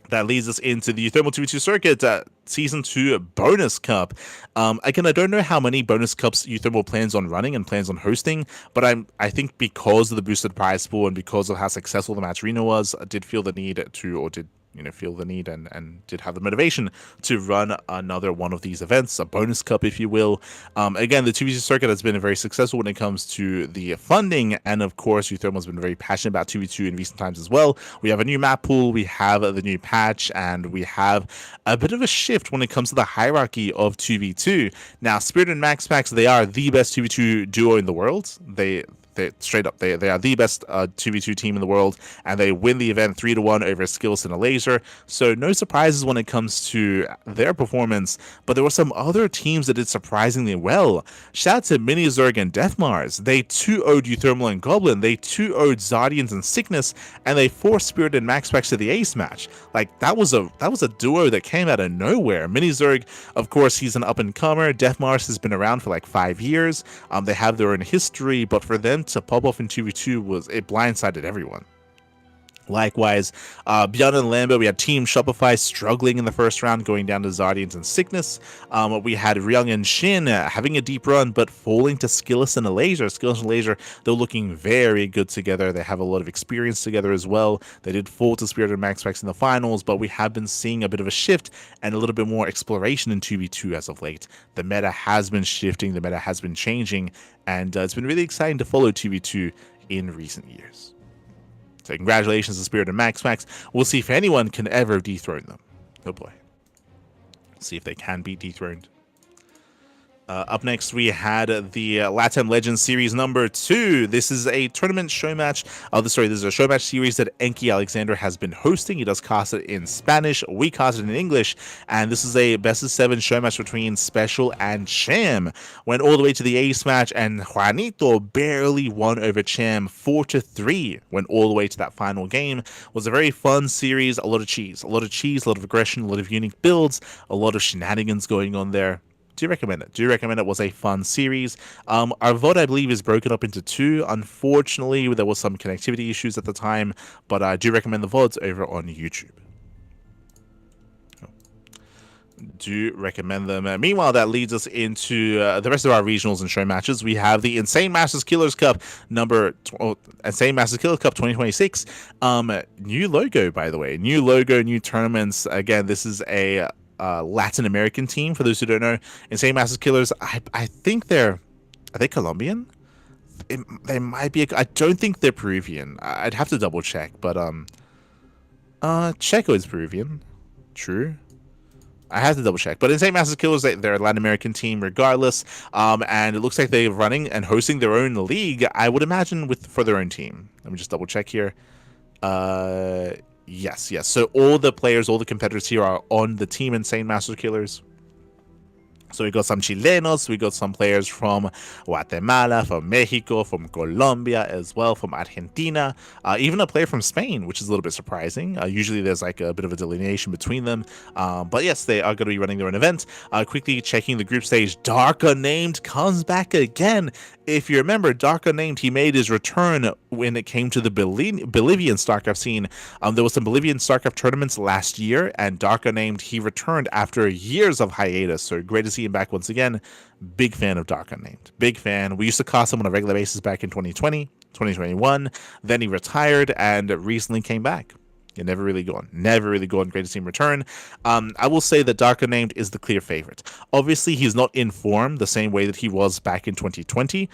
That leads us into the Thermal 2v2 Circuit Season 2 Bonus Cup. Again, I don't know how many Bonus Cups Uthermal plans on running and plans on hosting, but I think because of the boosted prize pool and because of how successful the match arena was, I did feel the need to, or did feel the need and did have the motivation to run another one of these events, a bonus cup, if you will. Again, the 2v2 circuit has been very successful when it comes to the funding, and of course, Uthermal has been very passionate about 2v2 in recent times as well. We have a new map pool, we have the new patch, and we have a bit of a shift when it comes to the hierarchy of 2v2. Now, Spirit and MaxPax, they are the best 2v2 duo in the world. They straight up, they are the best 2v2 team in the world, and they win the event 3-1 over Skills and a Laser. So no surprises when it comes to their performance, but there were some other teams that did surprisingly well. Shout out to Mini Zerg and Deathmars. They 2-0'd Uthermal and Goblin, they 2-0'd Zardians and Sickness, and they forced Spirit and MaxPax to the ace match. Like, that was a duo that came out of nowhere. Mini Zerg, of course, he's an up-and-comer. Deathmars has been around for like 5 years. They have their own history, but for them to pop off in 2v2 it blindsided everyone. Likewise, Beyond and Lambo, we had Team Shopify struggling in the first round, going down to Zardians and Sickness. We had Ryung and Shin having a deep run, but falling to Skillus and a Laser. Skillus and Laser, they're looking very good together. They have a lot of experience together as well. They did fall to Spirit and MaxPax in the finals, but we have been seeing a bit of a shift and a little bit more exploration in 2v2 as of late. The meta has been shifting, the meta has been changing, and it's been really exciting to follow 2v2 in recent years. So congratulations to Spirit and MaxPax. We'll see if anyone can ever dethrone them. Oh boy. See if they can be dethroned. Up next, we had the LATAM Legends Series number 2. This is a tournament show match. This is a show match series that Enki Alexander has been hosting. He does cast it in Spanish. We cast it in English. And this is a best of 7 show match between Special and Cham. Went all the way to the ace match, and Juanito barely won over Cham 4-3. Went all the way to that final game. Was a very fun series. A lot of cheese, a lot of aggression, a lot of unique builds, a lot of shenanigans going on there. Do recommend it. Do recommend it. Was a fun series. Our VOD, I believe, is broken up into 2. Unfortunately, there was some connectivity issues at the time, but I do recommend the VODs over on YouTube. Do recommend them. Meanwhile, that leads us into the rest of our regionals and show matches. We have the Insane Masters Killers Cup Insane Masters Killers Cup 2026. New logo, by the way. New logo, new tournaments. Again, this is a Latin American team, for those who don't know. Insane Masters Killers, I think are they Colombian? They might be. I don't think they're Peruvian. I'd have to double check, but Checo is Peruvian. True. I have to double check. But Insane Masters Killers, they're a Latin American team regardless. And it looks like they're running and hosting their own league, I would imagine, for their own team. Let me just double check here. Yes. So all the players, all the competitors here are on the team Insane Master Killers. So we got some Chilenos, we got some players from Guatemala, from Mexico, from Colombia as well, from Argentina, even a player from Spain, which is a little bit surprising. Usually there's like a bit of a delineation between them. But yes, they are going to be running their own event. Quickly checking the group stage, Dark Unnamed comes back again. If you remember, Dark Unnamed, he made his return when it came to the Bolivian StarCraft scene. There was some Bolivian StarCraft tournaments last year, and Dark Unnamed, he returned after years of hiatus. So great to see him back once again. Big fan of Dark Unnamed. Big fan. We used to cast him on a regular basis back in 2020, 2021. Then he retired and recently came back. You're never really gone. Never really gone. Great to see him return. I will say that Dark Unnamed is the clear favorite. Obviously, he's not in form the same way that he was back in 2020,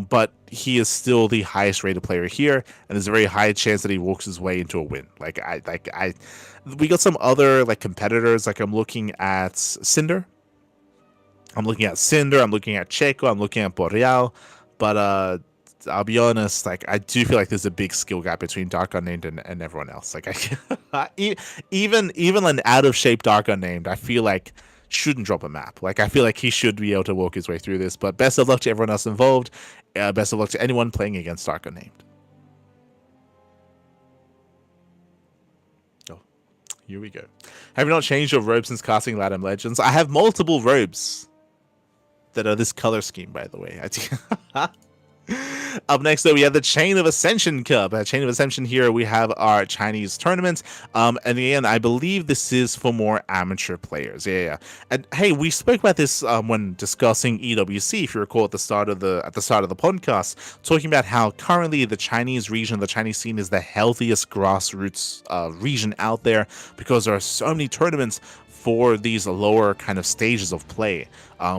but he is still the highest rated player here, and there's a very high chance that he walks his way into a win. We got some other competitors. I'm looking at Cinder. I'm looking at Checo. I'm looking at Boreal, but I'll be honest, I do feel like there's a big skill gap between Dark Unnamed and everyone else. Even an out of shape Dark Unnamed, I feel like shouldn't drop a map. I feel like he should be able to walk his way through this. But best of luck to everyone else involved. Best of luck to anyone playing against Dark Unnamed. Oh, here we go. Have you not changed your robe since casting LATAM Legends? I have multiple robes that are this color scheme, by the way. Up next, though, we have the Chain of Ascension Cup. Chain of Ascension here, we have our Chinese tournament. And again, I believe this is for more amateur players. Yeah. And hey, we spoke about this when discussing EWC, if you recall, at the start of the podcast, talking about how currently the Chinese region, the Chinese scene, is the healthiest grassroots region out there, because there are so many tournaments for these lower kind of stages of play,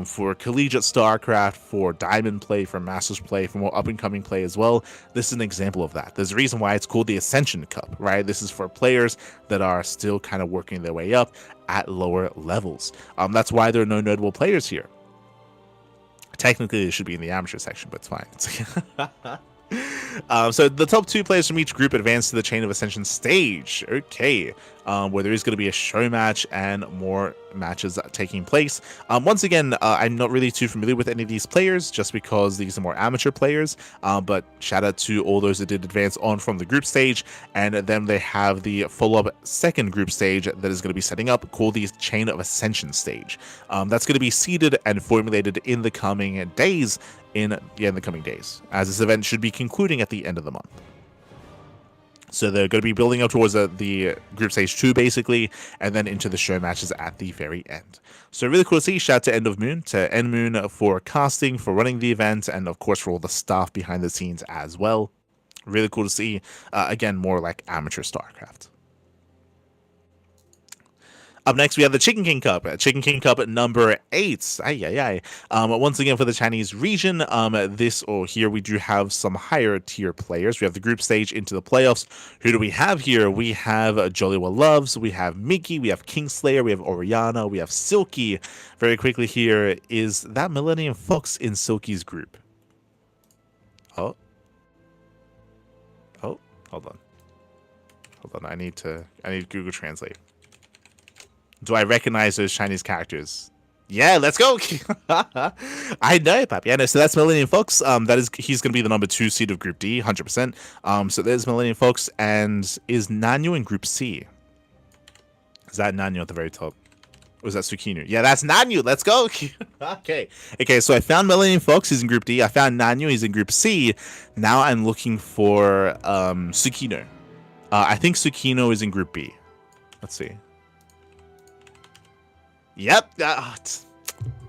for collegiate StarCraft, for diamond play, for masters play, for more up-and-coming play as well. This is an example of that. There's a reason why it's called the Ascension Cup, right? This is for players that are still kind of working their way up at lower levels. That's why there are no notable players here. Technically, it should be in the amateur section, but it's fine. So the top 2 players from each group advance to the Chain of Ascension stage. Okay. Where there is going to be a show match and more matches taking place. Once again, I'm not really too familiar with any of these players, just because these are more amateur players. But shout out to all those that did advance on from the group stage. And then they have the follow-up second group stage that is going to be setting up, called the Chain of Ascension stage. That's going to be seeded and formulated in the coming days. In the coming days, as this event should be concluding at the end of the month. So they're going to be building up towards the group stage 2, basically, and then into the show matches at the very end. So really cool to see. Shout out to End of Moon, to End Moon for casting, for running the event, and of course for all the staff behind the scenes as well. Really cool to see. Again, more like amateur StarCraft. Up next, we have the Chicken King Cup. Chicken King Cup at number 8. Once again, for the Chinese region, here we do have some higher tier players. We have the group stage into the playoffs. Who do we have here? We have Jollywa Loves, we have Mickey, we have Kingslayer, we have Oriana, we have Silky. Very quickly here, is that Millennium Fox in Silky's group? Oh, hold on. I need Google Translate. Do I recognize those Chinese characters? Yeah, let's go. I know, Papi. I know. So that's Millennium Fox. He's going to be the number 2 seed of Group D, 100%. So there's Millennium Fox, and is Nanyu in Group C? Is that Nanyu at the very top? Or is that Tsukino? Yeah, that's Nanyu. Let's go. Okay. So I found Millennium Fox. He's in Group D. I found Nanyu. He's in Group C. Now I'm looking for Tsukino. I think Tsukino is in Group B. Let's see. Yep.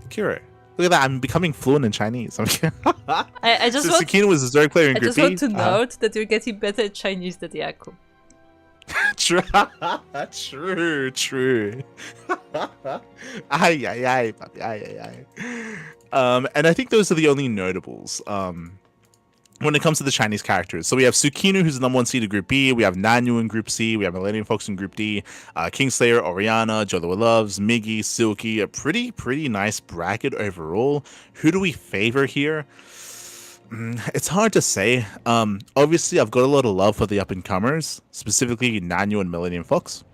Kira. Look at that. I'm becoming fluent in Chinese. I just want Tsukino was a third player in Group B. I just want to note that you're getting better at Chinese than Yaku. True. And I think those are the only notables. When it comes to the Chinese characters. So we have Tsukino, who's the number 1 seed of Group B. We have Nanyu in Group C. We have Millennium Fox in Group D. Kingslayer, Oriana, Jollywa Loves, Miggy, Silky. A pretty nice bracket overall. Who do we favor here? It's hard to say. Obviously, I've got a lot of love for the up-and-comers, specifically Nanyu and Millennium Fox.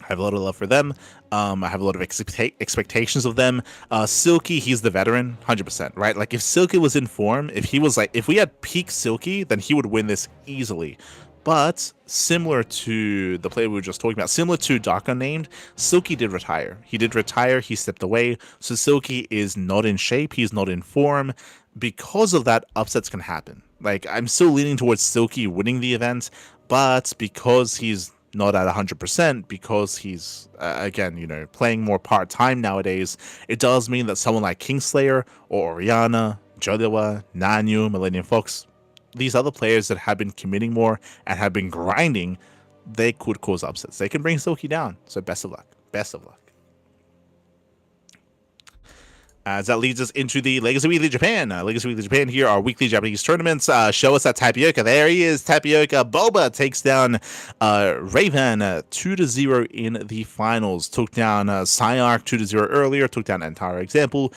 I have a lot of love for them. I have a lot of expectations of them. Silky, he's the veteran, 100%, right? Like, if Silky was in form, if we had peak Silky, then he would win this easily. But similar to the player we were just talking about, similar to Dark Unnamed, Silky did retire. He stepped away. So Silky is not in shape. He's not in form. Because of that, upsets can happen. Like, I'm still leaning towards Silky winning the event, but because he's not at 100%, because he's again, playing more part-time nowadays, it does mean that someone like Kingslayer or Oriana, Jollywa, Nanyu, Millennium Fox, these other players that have been committing more and have been grinding, they could cause upsets. They can bring Silky down. So best of luck. As that leads us into the Legacy Weekly Japan. Legacy Weekly Japan here, our weekly Japanese tournaments. Show us that Tapioca. There he is, Tapioca. Boba takes down Raven 2-0 in the finals. Took down Psyarch 2-0 earlier. Took down Entire Example.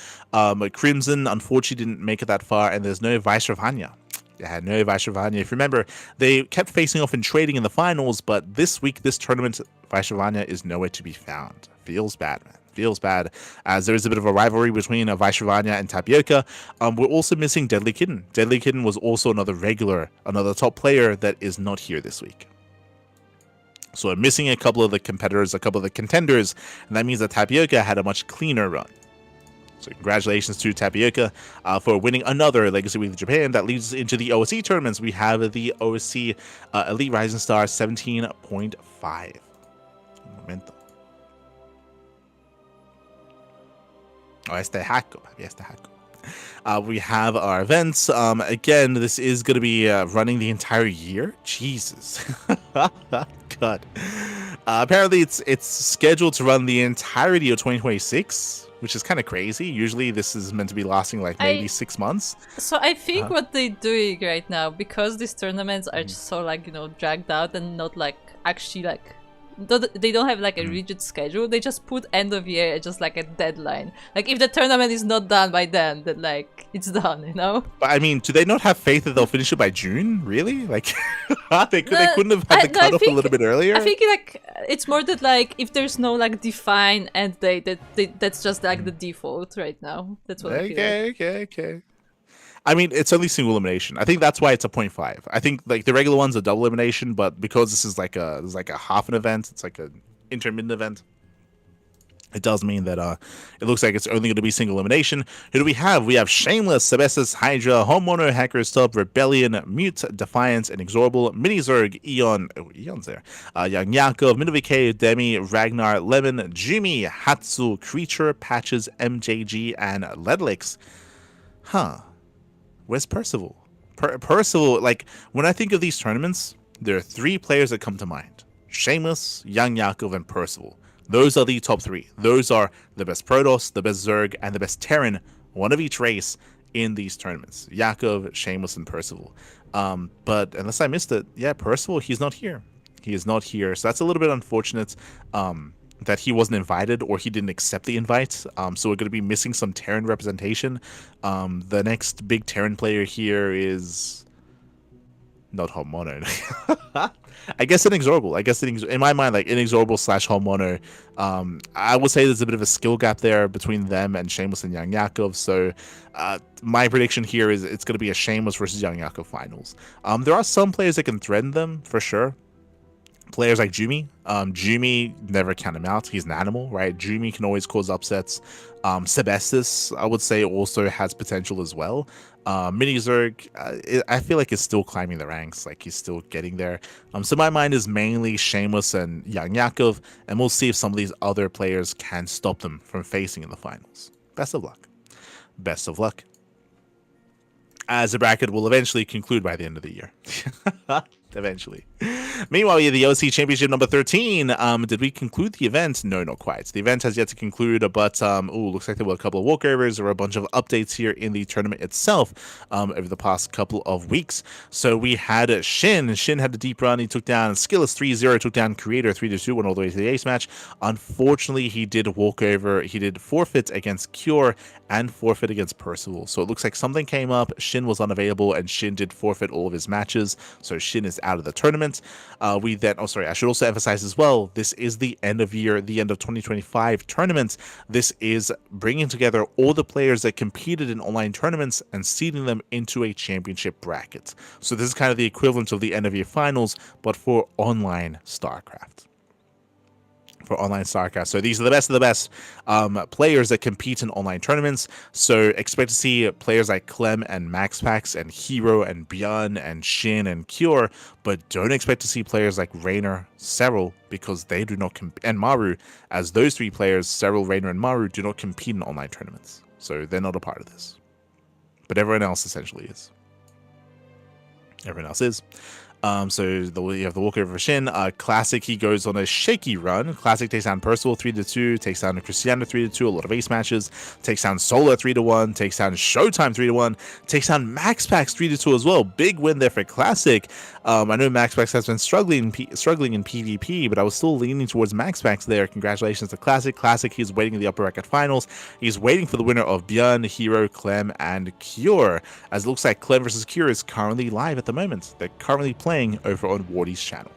Crimson, unfortunately, didn't make it that far. And there's no Vaishravanya. Yeah, no Vaishravanya. If you remember, they kept facing off in trading in the finals. But this week, this tournament, Vaishravanya is nowhere to be found. Feels bad, man. Feels bad, as there is a bit of a rivalry between Vaishravanya and Tapioca. We're also missing Deadly Kitten. Deadly Kitten was also another top player that is not here this week. So we're missing a couple of the competitors, a couple of the contenders, and that means that Tapioca had a much cleaner run. So congratulations to Tapioca for winning another Legacy Weekly Japan. That leads us into the OSC tournaments. We have the OSC Elite Rising Star 17.5. Momento. Oh, este haco. We have our events. Again, this is going to be running the entire year. Jesus. God. Apparently, it's scheduled to run the entirety of 2026, which is kind of crazy. Usually, this is meant to be lasting like maybe 6 months. So I think what they're doing right now, because these tournaments are just so dragged out and not actually they don't have a rigid schedule. They just put end of year as just a deadline. If the tournament is not done by then it's done, But I mean, do they not have faith that they'll finish it by June? Really? They couldn't have had the cutoff a little bit earlier. I think it's more that if there's no defined end date, that's just the default right now. That's what I feel. Okay. I mean, it's only single elimination. I think that's why it's a 0.5. I think the regular one's a double elimination, but because this is a half an event, it's an intermittent event. It does mean that it looks like it's only going to be single elimination. Who do we have? We have Shameless, Sebestus, Hydra, Homeowner, Hackers Top, Rebellion, Mute, Defiance, Inexorable, Minizerg, Eon, Eon's there, Young Yakov, Minovike, Demi, Ragnar, Lemon, Jimmy, Hatsu, Creature, Patches, MJG, and Ledlix. Where's Percival? Percival, when I think of these tournaments, there are 3 players that come to mind. Shameless, Young Yakov, and Percival. Those are the top 3. Those are the best Protoss, the best Zerg, and the best Terran, one of each race in these tournaments. Yakov, Shameless, and Percival. But unless I missed it, yeah, Percival, he's not here. He is not here. So that's a little bit unfortunate that he wasn't invited or he didn't accept the invite. So we're going to be missing some Terran representation. The next big Terran player here is not Homono. I guess Inexorable. In my mind, like Inexorable / Homono. I will say there's a bit of a skill gap there between them and Shameless and Young Yakov. So my prediction here is it's going to be a Shameless versus Young Yakov finals. There are some players that can threaten them for sure. Players like Jumi. Jumi, never count him out. He's an animal, right? Jumi can always cause upsets. Sebestus, I would say, also has potential as well. Mini Zerg, I feel like he's still climbing the ranks. Like, he's still getting there. So my mind is mainly Shameless and Young Yakov, and we'll see if some of these other players can stop them from facing in the finals. Best of luck. Best of luck. As the bracket will eventually conclude by the end of the year. Eventually. Meanwhile, we have the OC Championship number 13. Did we conclude the event? No, not quite. The event has yet to conclude, but looks like there were a couple of walkovers. There were a bunch of updates here in the tournament itself over the past couple of weeks. So we had Shin. Shin had a deep run. He took down Skilless 3-0, took down Creator 3-2, went all the way to the ace match. Unfortunately, he did walkover. He did forfeit against Cure and forfeit against Percival. So it looks like something came up. Shin was unavailable, and Shin did forfeit all of his matches. So Shin is out of the tournament. I should also emphasize as well, this is the end of 2025 tournament. This is bringing together all the players that competed in online tournaments and seeding them into a championship bracket. So this is kind of the equivalent of the end of year finals, but for online StarCraft. So these are the best of the best players that compete in online tournaments. So expect to see players like Clem and MaxPax and Hero and Björn and Shin and Cure, but don't expect to see players like Raynor, Serral, because they do not and Maru, as those 3 players, Serral, Raynor, and Maru, do not compete in online tournaments. So they're not a part of this. But everyone else essentially is. Everyone else is. So you have the walkover for Shin. Classic, he goes on a shaky run. Classic takes down Percival 3-2, takes down Cristiano 3-2, a lot of ace matches, takes down Solar 3-1, takes down Showtime 3-1, takes down MaxPax 3-2 as well. Big win there for Classic. I know MaxPax has been struggling in PvP, but I was still leaning towards MaxPax there. Congratulations to Classic. Classic, he's waiting in the upper bracket finals. He's waiting for the winner of Björn, Hero, Clem, and Cure. As it looks like Clem versus Cure is currently live at the moment. They're currently playing over on Wardy's channel.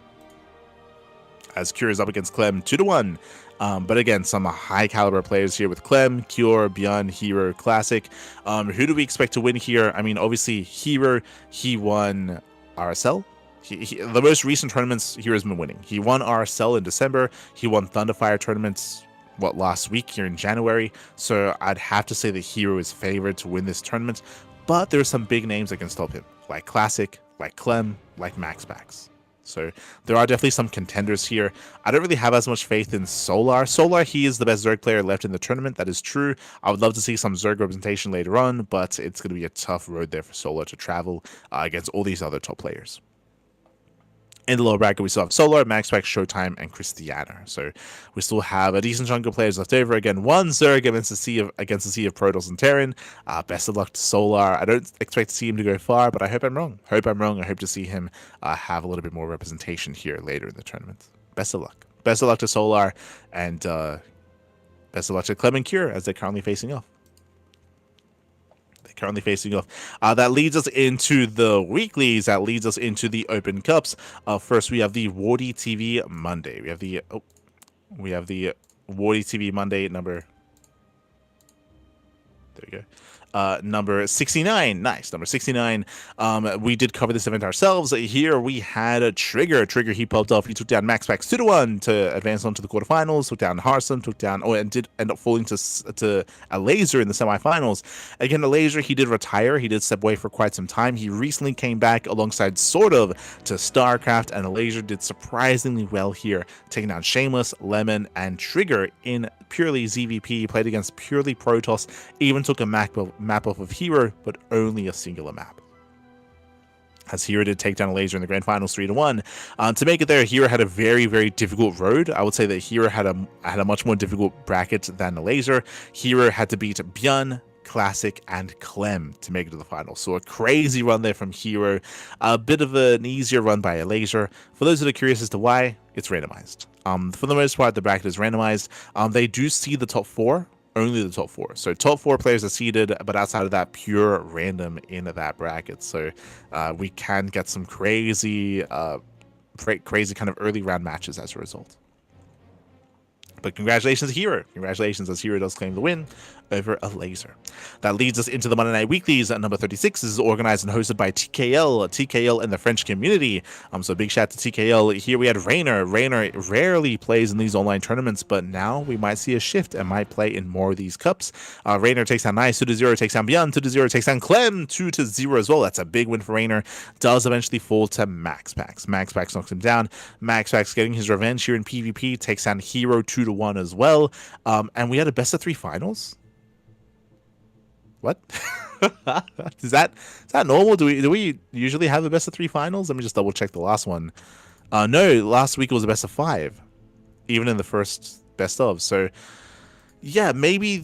As Cure is up against Clem 2-1. But again, some high caliber players here with Clem, Cure, Björn, Hero, Classic. Who do we expect to win here? I mean, obviously, Hero, he won RSL. The most recent tournaments Hero's been winning. He won RSL in December. He won Thunderfire tournaments, last week here in January. So I'd have to say that Hero is favored to win this tournament. But there are some big names that can stop him, like Classic, like Clem, like MaxPax. So there are definitely some contenders here. I don't really have as much faith in Solar. Solar, he is the best Zerg player left in the tournament. That is true. I would love to see some Zerg representation later on, but it's going to be a tough road there for Solar to travel against all these other top players. In the lower bracket, we still have Solar, MaxPax, Showtime, and Cristiano. So we still have a decent chunk of players left over. Again, one Zerg against the sea of Protoss and Terran. Best of luck to Solar. I don't expect to see him to go far, but I hope I'm wrong. I hope to see him have a little bit more representation here later in the tournament. Best of luck. Best of luck to Solar, and best of luck to Clem and Cure as they're currently facing off. That leads us into the weeklies. That leads us into the Open Cups. First, we have the Wardy TV Monday. We have the Wardy TV Monday number. There we go. Number 69. Nice. Number 69. We did cover this event ourselves. Here we had a Trigger. He popped off. He took down MaxPax 2-1 to advance on to the quarterfinals. Took down Harsum. And did end up falling to a Laser in the semifinals. Again, the Laser, he did retire. He did step away for quite some time. He recently came back alongside Sort of to StarCraft, and the Laser did surprisingly well here, taking down Shameless, Lemon, and Trigger in purely ZVP. Played against purely Protoss. Even took a map off of Hero, but only a singular map. as Hero did take down a laser in the grand finals 3-1. To make it there, Hero had a very, very difficult road. I would say that Hero had a much more difficult bracket than the laser. Hero had to beat Byun, Classic, and Clem to make it to the finals. So a crazy run there from Hero. A bit of an easier run by a laser. For those that are curious as to why, it's randomized. For the most part, the bracket is randomized. They do see the top 4. Only the top 4. So top 4 players are seeded, but outside of that, pure random in that bracket. So we can get some crazy kind of early round matches as a result. But congratulations, Hero. Congratulations, as Hero does claim the win over a laser. That leads us into the Monday Night Weeklies. Number 36 is organized and hosted by TKL and the French community. So big shout to TKL. Here we had Rainer. Rainer rarely plays in these online tournaments, but now we might see a shift and might play in more of these cups. Rainer takes down Nice 2-0, takes down Byun 2-0, takes down Clem 2-0 as well. That's a big win for Rainer. Does eventually fall to MaxPax. MaxPax knocks him down. MaxPax getting his revenge here in PvP, takes down Hero 2-1 as well. And we had a best of 3 finals. What? is that normal? Do we usually have a best of 3 finals? Let me just double check the last one. No, last week it was a best of 5, even in the first best of. So yeah, maybe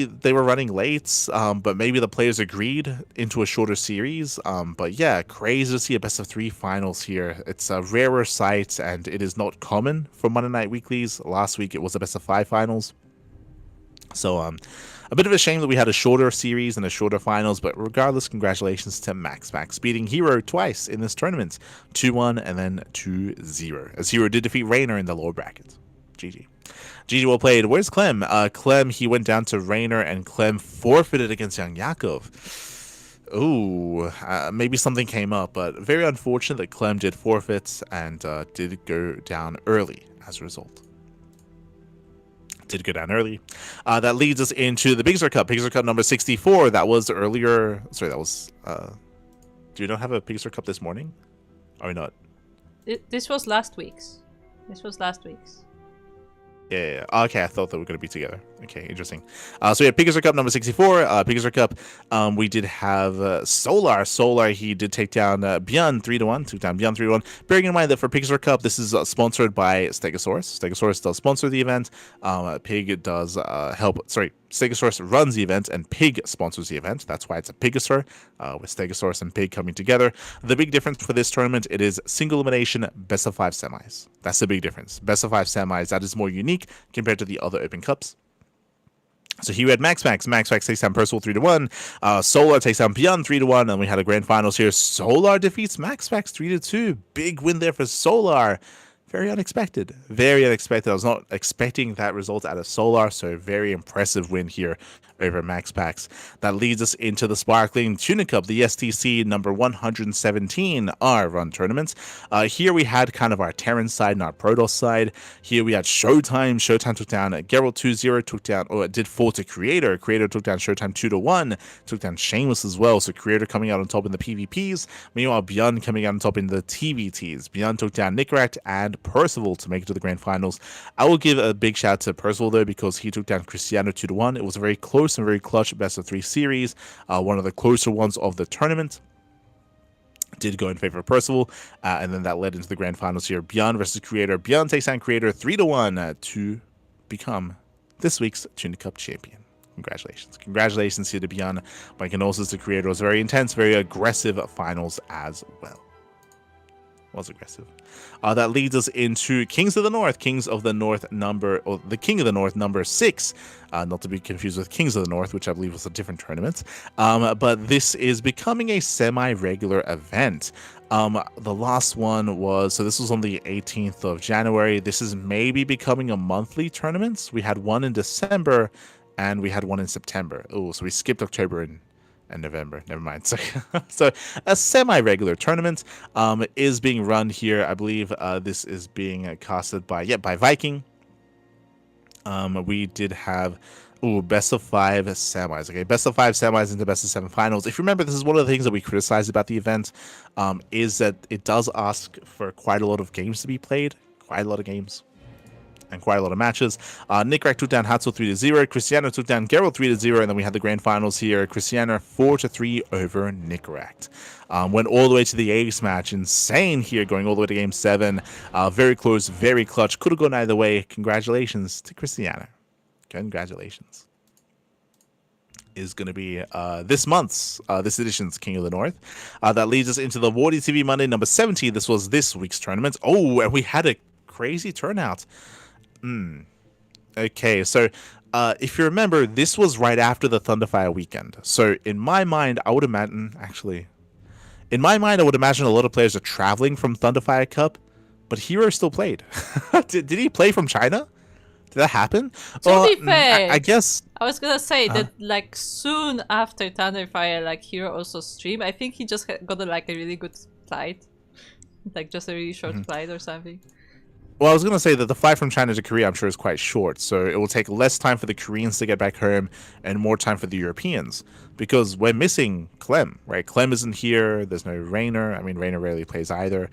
they were running late, but maybe the players agreed into a shorter series. But yeah, crazy to see a best of 3 finals here. It's a rarer sight, and it is not common for Monday Night Weeklies. Last week it was a best of 5 finals. So a bit of a shame that we had a shorter series and a shorter finals, but regardless, congratulations to MaxPax beating Hero twice in this tournament, 2-1 and then 2-0, as Hero did defeat Rainer in the lower bracket. GG. GG, well played. Where's Clem? Clem, he went down to Rainer, and Clem forfeited against Young Yakov. Ooh, maybe something came up, but very unfortunate that Clem did forfeit and did go down early as a result. Did go down early. That leads us into the Big Star Cup. Big Star Cup number 64. That was earlier. Sorry, that was. Do you not have a Big Star Cup this morning? Or not? This was last week's. Yeah. Okay, I thought that we were going to be together. Okay, interesting. So yeah, Pegasus Cup number 64. Pegasus Cup, we did have Solar. Solar, he did take down Byun 3-1. Took down Byun 3-1. Bearing in mind that for Pegasus Cup, this is sponsored by Stegosaurus. Stegosaurus does sponsor the event. Pig does Stegosaurus runs the event, and Pig sponsors the event. That's why it's a Pigasaur, with Stegosaurus and Pig coming together. The big difference for this tournament, it is single elimination, best of 5 semis. That's the big difference. Best of 5 semis, that is more unique compared to the other open cups. So here we had MaxPax. MaxPax takes down Percival 3-1. Solar takes down Byun 3-1. And we had a grand finals here. Solar defeats MaxPax 3-2. Big win there for Solar. Very unexpected. Very unexpected. I was not expecting that result out of Solar, so very impressive win here over MaxPax. That leads us into the Sparkling Tuna Cup, the STC number 117 R-Run tournaments. Here we had kind of our Terran side and our Protoss side. Here we had Showtime. Showtime took down Geralt 2-0, did fall to Creator. Creator took down Showtime 2-1, took down Shameless as well. So Creator coming out on top in the PvPs. Meanwhile, Byun coming out on top in the TVTs. Byun took down Nickrat and Percival to make it to the grand finals. I will give a big shout out to Percival though, because he took down Cristiano 2-1. It was a very close and very clutch best of 3 series, one of the closer ones of the tournament. Did go in favor of Percival, and then that led into the grand finals here. Byun versus Creator. Byun takes down Creator 3-1 to become this week's Tuna Cup champion. Congratulations here to Byun. My condolences to Creator. It was very intense, very aggressive finals as well. Was aggressive. That leads us into Kings of the North. Kings of the North the King of the North number 6. Not to be confused with Kings of the North, which I believe was a different tournament. But this is becoming a semi-regular event. The last one was, so this was on the 18th of January. This is maybe becoming a monthly tournament. We had one in December and we had one in September. Oh, so we skipped October and November. Never mind. So a semi-regular tournament is being run here. I believe this is being casted by Viking. We did have best of 5 semis. Okay, best of 5 semis into best of 7 finals. If you remember, this is one of the things that we criticized about the event, is that it does ask for quite a lot of games to be played. Quite a lot of games. and quite a lot of matches. Nickrak took down Hatzel 3-0. Cristiano took down Geralt 3-0. And then we had the grand finals here. Cristiano 4-3 over Nickrak. Went all the way to the ace match. Insane here, going all the way to game 7. Very close, very clutch. Could have gone either way. Congratulations to Cristiano. Congratulations. Is going to be this month's, this edition's King of the North. That leads us into the Wardy TV Monday number 70. This was this week's tournament. Oh, and we had a crazy turnout. Okay, so if you remember, this was right after the Thunderfire weekend. So in my mind, I would imagine, a lot of players are traveling from Thunderfire Cup, but Hero still played. Did he play from China? Did that happen? To be fair, I guess I was gonna say that like soon after Thunderfire, like Hero also streamed. I think he just got a really good flight, like just a really short flight or something. Well, I was gonna say that the flight from China to Korea, I'm sure, is quite short, so it will take less time for the Koreans to get back home and more time for the Europeans, because we're missing Clem, right? Clem isn't here. There's no Rainer. I mean, Rainer rarely plays either.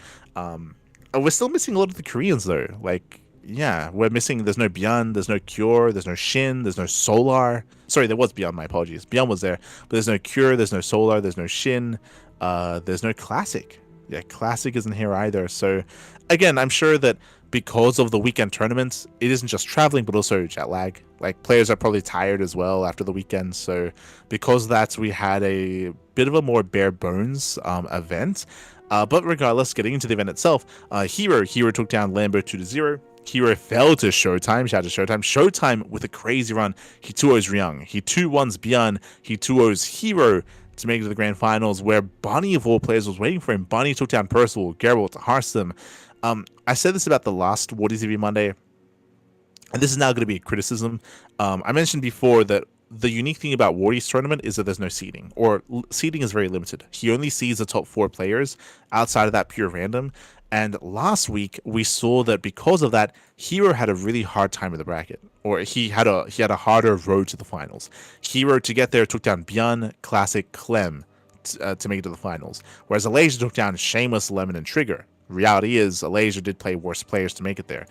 We're still missing a lot of the Koreans though. Like, yeah, we're missing. There's no Bjorn, there's no Cure, there's no Shin, there's no Solar. Sorry, there was Bjorn. My apologies. Bjorn was there, but there's no Cure, there's no Solar, there's no Shin, there's no Classic. Yeah, Classic isn't here either. So, again, I'm sure that because of the weekend tournaments, it isn't just traveling, but also jet lag. Like, players are probably tired as well after the weekend. So, because of that, we had a bit of a more bare bones event. But regardless, getting into the event itself, Hero took down Lambo 2-0. Hero fell to Showtime. Shout out to Showtime. Showtime with a crazy run. He 2-0's Ryung. He 2-1's Bjorn. He 2-0's Hero to make it to the grand finals, where Bunny of all players was waiting for him. Bunny took down Percival, Geralt, Harstham. I said this about the last Wardy TV Monday, and this is now going to be a criticism. I mentioned before that the unique thing about Wardy's tournament is that there's no seeding, or seeding is very limited. He only seeds the top 4 players. Outside of that, pure random. And last week we saw that because of that, Hero had a really hard time with the bracket, or he had a harder road to the finals. Hero, to get there, took down Bjorn, Classic, Clem to make it to the finals, whereas Alasia took down Shameless, Lemon, and Trigger. Reality is, Alasia did play worse players to make it there.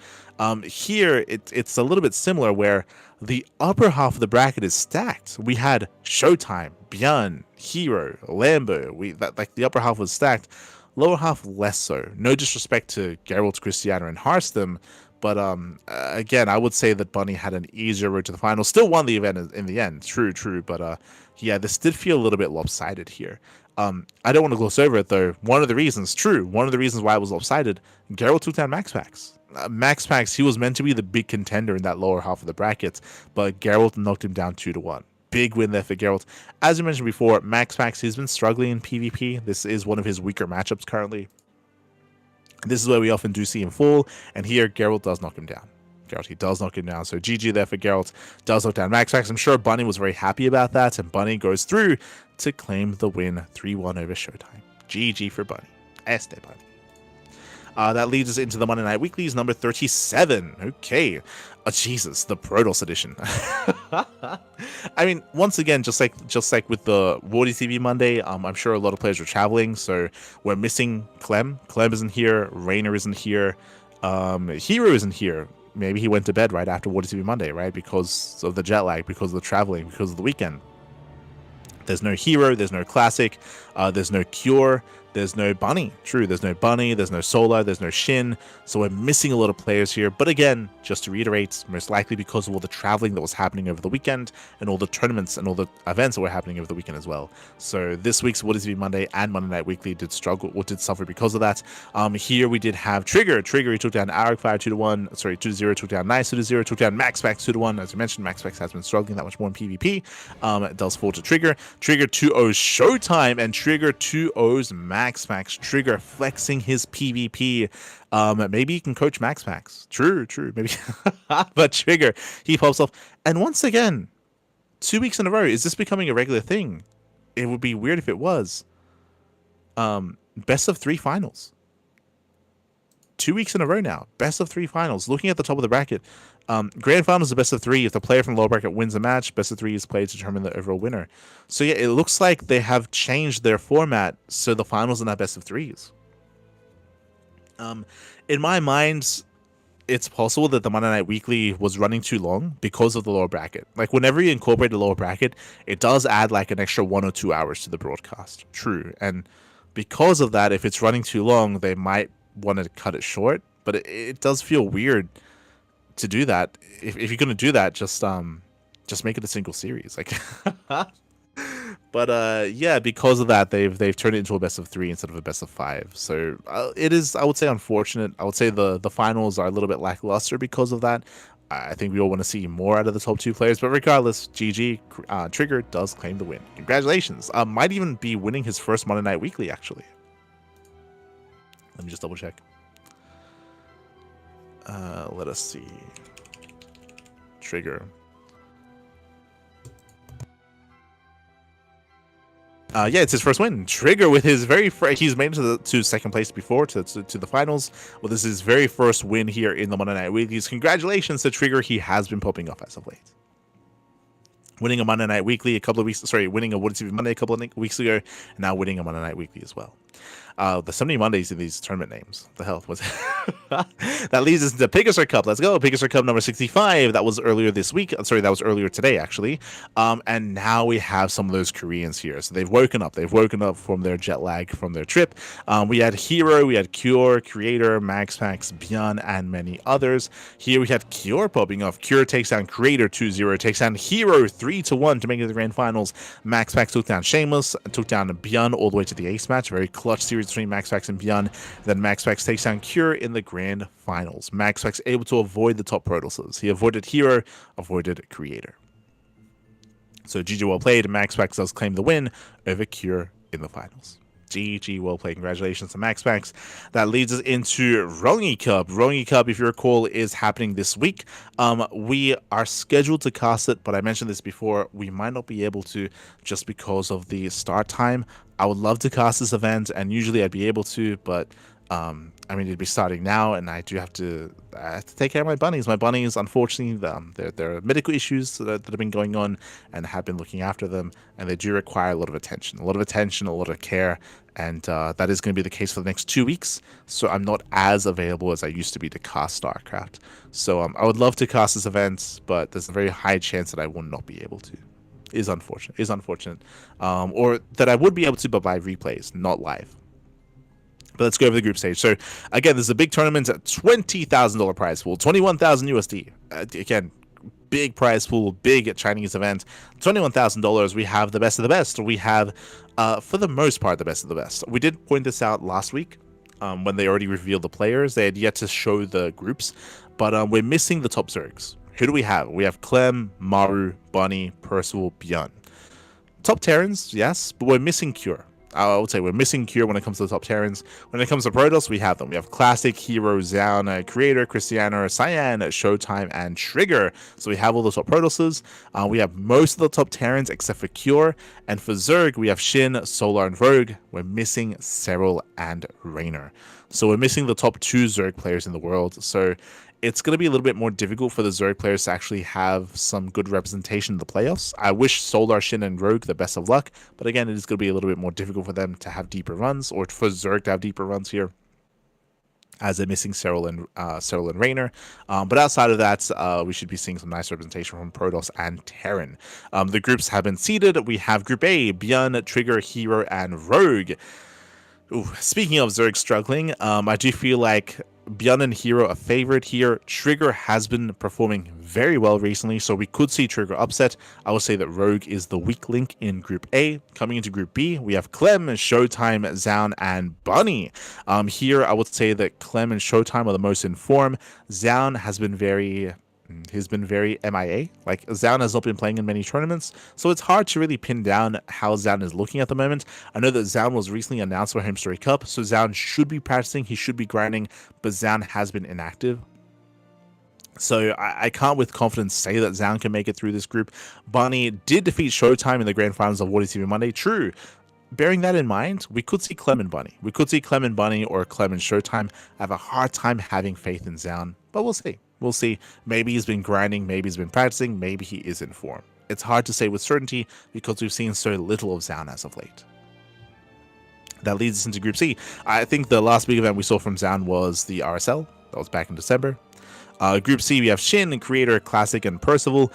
Here, it's a little bit similar, where the upper half of the bracket is stacked. We had Showtime, Bjorn, Hero, Lambo. Like the upper half was stacked. Lower half less so. No disrespect to Geralt, Cristiano, and Harstham, but again, I would say that Bunny had an easier road to the final. Still won the event in the end. True, but yeah, this did feel a little bit lopsided here. I don't want to gloss over it though. One of the reasons why it was lopsided, Geralt took down MaxPax. MaxPax, he was meant to be the big contender in that lower half of the brackets, but Geralt knocked him down 2-1. Big win there for Geralt. As I mentioned before, MaxPax, he's been struggling in PvP. This is one of his weaker matchups currently. This is where we often do see him fall, and here Geralt does knock him down. He does knock him down. So GG there for Geralt. Does knock down MaxPax. I'm sure Bunny was very happy about that, and Bunny goes through to claim the win 3-1 over Showtime. GG for Bunny. Este Bunny. That leads us into the Monday Night Weeklies, number 37. Okay. Oh, Jesus, the Protoss edition. I mean, once again, just like with the Wardy TV Monday, I'm sure a lot of players are traveling, so we're missing Clem. Clem isn't here. Rainer isn't here. Hero isn't here. Maybe he went to bed right after Wardy TV Monday, right? Because of the jet lag, because of the traveling, because of the weekend. There's no Hero, there's no Classic, there's no Cure, there's no Bunny. True, there's no Bunny, there's no Solar, there's no Shin. So we're missing a lot of players here. But again, just to reiterate, most likely because of all the traveling that was happening over the weekend and all the tournaments and all the events that were happening over the weekend as well. So this week's What Is It Monday and Monday Night Weekly did suffer because of that. Here we did have Trigger. He took down Arcfire 2-0, took down Nice 2-0, took down MaxPax 2-1. As I mentioned, MaxPax has been struggling that much more in PvP. It does fall to Trigger. Trigger 2-0's Showtime, and Trigger 2-0's MaxPax. Trigger flexing his PvP. Maybe he can coach MaxPax. True, maybe. But Trigger, he pops off. And once again, 2 weeks in a row, is this becoming a regular thing? It would be weird if it was. Best of 3 finals. 2 weeks in a row now. Best of 3 finals. Looking at the top of the bracket, grand finals is a best of 3. If the player from the lower bracket wins a match, best of 3 is played to determine the overall winner. So yeah, it looks like they have changed their format, so the finals are now best of 3s. In my mind, it's possible that the Monday Night Weekly was running too long because of the lower bracket. Like, whenever you incorporate the lower bracket, it does add like an extra 1 or 2 hours to the broadcast. True. And because of that, if it's running too long, they might want to cut it short. But it does feel weird to do that. If you're going to do that, just make it a single series. Like, but yeah, because of that, they've turned it into a best of 3 instead of a best of 5. So it is, I would say, unfortunate. I would say the finals are a little bit lackluster because of that. I think we all want to see more out of the top 2 players, but regardless, GG, Trigger does claim the win. Congratulations. Might even be winning his first Monday Night Weekly, actually. Let me just double check. Let us see. Trigger. Yeah, it's his first win. Trigger with his very first, he's made it to second place before, to the finals. Well, this is his very first win here in the Monday Night Weeklies. Congratulations to Trigger. He has been popping off as of late. Winning a Monday Night Weekly winning a What TV Monday a couple of weeks ago, and now winning a Monday Night Weekly as well. There's so many Mondays in these tournament names. What the hell was that? Leads us into Pegasus Cup. Let's go. Pegasus Cup number 65. That was earlier this week. Sorry, that was earlier today, actually. And now we have some of those Koreans here. So they've woken up. They've woken up from their jet lag from their trip. We had Hero, we had Cure, Creator, MaxPax, Beyond, and many others. Here we have Cure popping off. Cure takes down Creator 2-0, takes down Hero 3-1 to make it to the grand finals. MaxPax took down Shameless, took down Beyond all the way to the ace match. Very clutch series between MaxPax and Beyond. Then MaxPax takes down Cure in the grand finals. MaxPax able to avoid the top Protosses. He avoided Hero, avoided Creator. So GG well played. MaxPax does claim the win over Cure in the finals. GG well played. Congratulations to MaxPax. That leads us into Rongi Cup. Rongi Cup, if you recall, is happening this week. We are scheduled to cast it, but I mentioned this before. We might not be able to just because of the start time. I would love to cast this event, and usually I'd be able to, but I mean, it'd be starting now, and I have to take care of my bunnies. My bunnies, unfortunately, there are medical issues that have been going on, and have been looking after them, and they do require a lot of attention, a lot of care, and that is going to be the case for the next 2 weeks. So I'm not as available as I used to be to cast StarCraft. So I would love to cast this event, but there's a very high chance that I will not be able to. Is unfortunate. Or that I would be able to, but by replays, not live. But let's go over the group stage. So again, there's a big tournament at $20,000 prize pool, 21,000 USD. Again, big prize pool, big Chinese event. $21,000. We have the best of the best. We have, for the most part, the best of the best. We did point this out last week when they already revealed the players. They had yet to show the groups, but we're missing the top Zergs. Who do we have? We have Clem, Maru, Bunny, Percival, Beyond. Top Terrans, yes, but we're missing Cure. I would say we're missing Cure when it comes to the top Terrans. When it comes to Protoss, we have them. We have Classic, Hero, Zaun, Creator, Cristiano, Cyan, Showtime, and Trigger. So we have all the top Protosses. We have most of the top Terrans except for Cure. And for Zerg, we have Shin, Solar, and Rogue. We're missing Serral and Raynor. So we're missing the top 2 Zerg players in the world. So it's going to be a little bit more difficult for the Zerg players to actually have some good representation in the playoffs. I wish Solar, Shin, and Rogue the best of luck, but again, it is going to be a little bit more difficult for them to have deeper runs, or for Zerg to have deeper runs here, as they're missing Serral and Raynor. But outside of that, we should be seeing some nice representation from Protoss and Terran. The groups have been seeded. We have Group A, Beyond, Trigger, Hero, and Rogue. Ooh, speaking of Zerg struggling, I do feel like Beyond and Hero are favored here. Trigger has been performing very well recently, so we could see Trigger upset. I would say that Rogue is the weak link in Group A. Coming into Group B, we have Clem, Showtime, Zaun, and Bunny. Here, I would say that Clem and Showtime are the most informed. Zaun has been very MIA. Like, Zaun has not been playing in many tournaments, so it's hard to really pin down how Zaun is looking at the moment. I know that Zaun was recently announced for Home Story Cup, so Zaun should be practicing, he should be grinding, but Zaun has been inactive. So I can't with confidence say that Zaun can make it through this group. Bunny did defeat Showtime in the grand finals of What TV Monday. True. Bearing that in mind, we could see Clem and Bunny. We could see Clem and Bunny or Clem and Showtime. I have a hard time having faith in Zaun, but we'll see. We'll see. Maybe he's been grinding, maybe he's been practicing, maybe he is in form. It's hard to say with certainty because we've seen so little of Zaun as of late. That leads us into Group C. I think the last big event we saw from Zaun was the RSL. That was back in December. Group C, we have Shin, Creator, Classic, and Percival.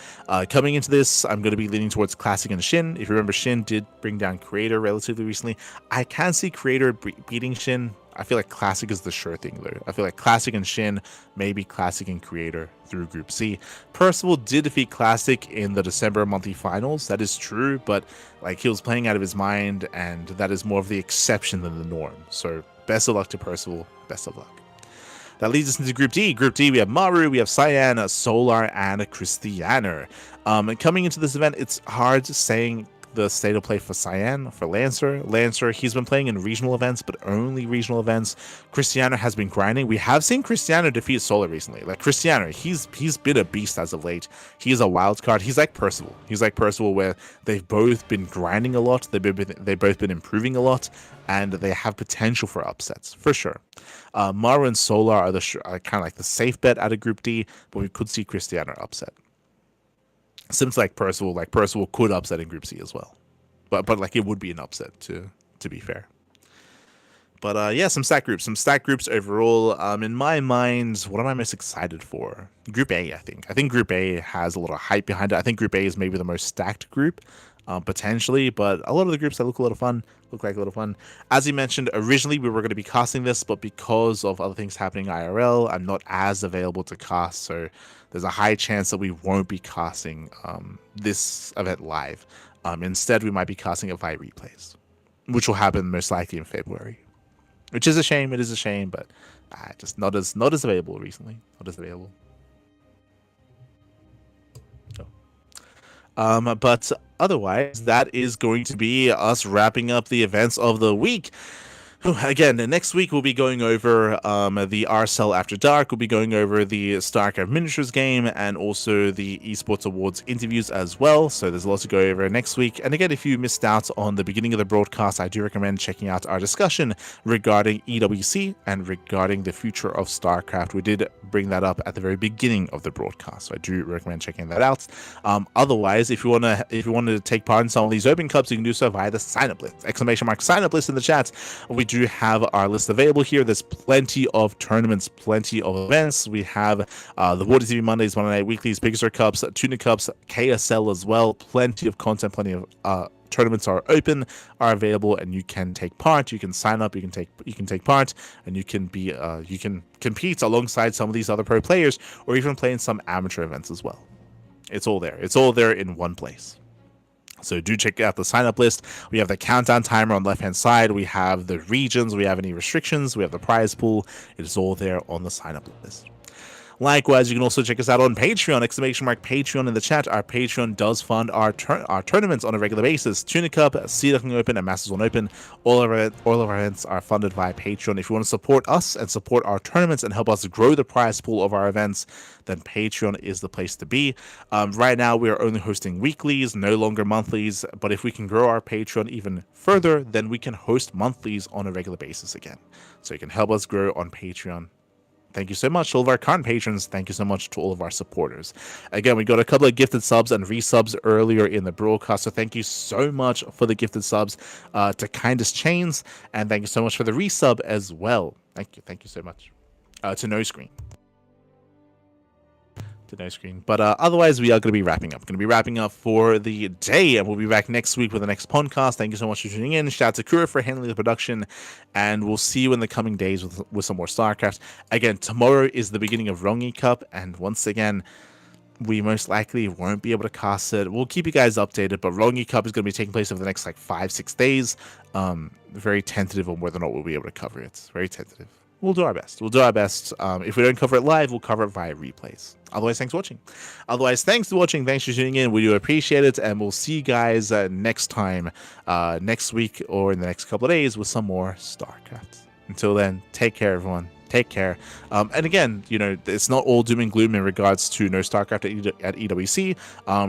Coming into this, I'm going to be leaning towards Classic and Shin. If you remember, Shin did bring down Creator relatively recently. I can see Creator beating Shin. I feel like Classic is the sure thing, though. I feel like Classic and Shin, maybe Classic and Creator through Group C. Percival did defeat Classic in the December monthly finals. That is true, but like he was playing out of his mind, and that is more of the exception than the norm. So best of luck to Percival. Best of luck. That leads us into Group D. Group D, we have Maru, we have Cyan, Solar, and Cristiano. And coming into this event, it's hard saying the state of play for Cyan, for Lancer, he's been playing in regional events, but only regional events. Cristiano has been grinding. We have seen Cristiano defeat Solar recently. Like Cristiano, he's been a beast as of late. He's a wild card. He's like Percival. He's like Percival, where they've both been grinding a lot. They've both been improving a lot, and they have potential for upsets for sure. Maru and Solar are kind of like the safe bet out of Group D, but we could see Cristiano upset. Seems like Percival could upset in Group C as well, but like it would be an upset to be fair. But yeah, some stack groups overall. In my mind, what am I most excited for? Group A, I think Group A has a lot of hype behind it. I think Group A is maybe the most stacked group, potentially, but a lot of the groups that look like a lot of fun. As you mentioned, originally we were going to be casting this, but because of other things happening IRL, I'm not as available to cast, so there's a high chance that we won't be casting this event live. Instead, we might be casting it via replays, which will happen most likely in February, which is a shame. It is a shame, but just not as available recently. Not as available. But otherwise, that is going to be us wrapping up the events of the week. Again, next week we'll be going over the RSL After Dark. We'll be going over the StarCraft Miniatures game and also the Esports Awards interviews as well. So there's a lot to go over next week. And again, if you missed out on the beginning of the broadcast, I do recommend checking out our discussion regarding EWC and regarding the future of StarCraft. We did bring that up at the very beginning of the broadcast, so I do recommend checking that out. Otherwise, if you want to take part in some of these open cups, you can do so via the sign up list. !sign up list in the chat. We do have our list available here. There's plenty of tournaments, plenty of events. We have the Water TV Mondays, Monday Night Weeklies, Big Star Cups, Tuna Cups, KSL as well. Plenty of content, plenty of tournaments are available, and you can take part. You can sign up, you can take part, and you can compete alongside some of these other pro players, or even play in some amateur events as well. It's all there in one place. So do check out the sign-up list. We have the countdown timer on the left-hand side. We have the regions. We have any restrictions. We have the prize pool. It is all there on the sign-up list. Likewise, you can also check us out on Patreon, !Patreon in the chat. Our Patreon does fund our tournaments on a regular basis. Tuna Cup, Sea Duckling Open, and Masters 1 Open. All of our events are funded via Patreon. If you want to support us and support our tournaments and help us grow the prize pool of our events, then Patreon is the place to be. Right now, we are only hosting weeklies, no longer monthlies. But if we can grow our Patreon even further, then we can host monthlies on a regular basis again. So you can help us grow on Patreon. Thank you so much to all of our current patrons. Thank you so much to all of our supporters. Again, we got a couple of gifted subs and resubs earlier in the broadcast, so thank you so much for the gifted subs to Kindest Chains, and thank you so much for the resub as well. Thank you so much. To No Screen. But otherwise, we are going to be wrapping up for the day, and we'll be back next week with the next podcast. Thank you so much for tuning in. Shout out to Kura for handling the production, and we'll see you in the coming days with some more StarCraft. Again, tomorrow is the beginning of Rongi Cup, and once again, we most likely won't be able to cast it. We'll keep you guys updated, but Rongi Cup is going to be taking place over the next 5-6 days. Very tentative on whether or not we'll be able to cover it. Very tentative. We'll do our best. If we don't cover it live, we'll cover it via replays. Otherwise, thanks for watching. Thanks for tuning in. We do appreciate it, and we'll see you guys next time, next week, or in the next couple of days with some more StarCraft. Until then, take care, everyone. Take care. And again, it's not all doom and gloom in regards to no StarCraft at EWC.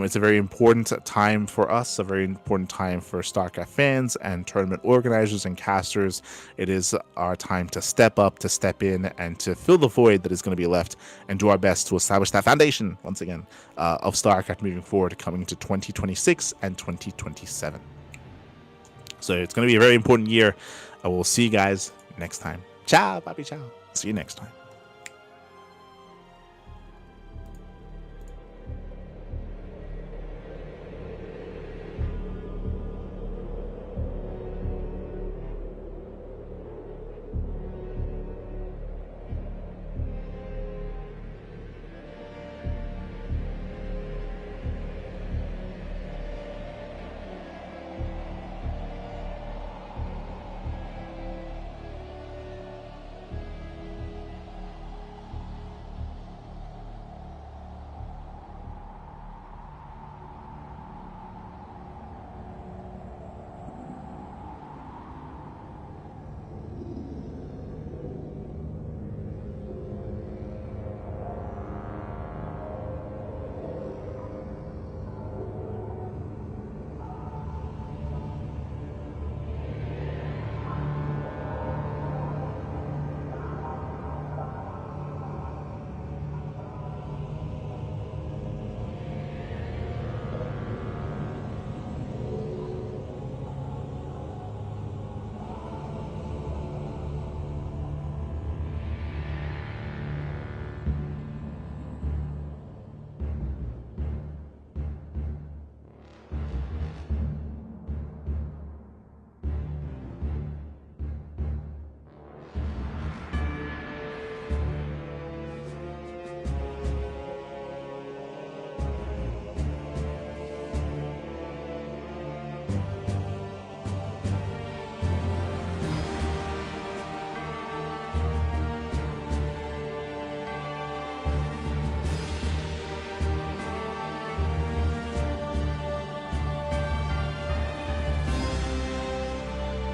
It's a very important time for us, a very important time for StarCraft fans and tournament organizers and casters. It is our time to step up, to step in, and to fill the void that is going to be left, and do our best to establish that foundation, once again, of StarCraft moving forward, coming to 2026 and 2027. So it's going to be a very important year. I will see you guys next time. Ciao, papi, ciao. See you next time.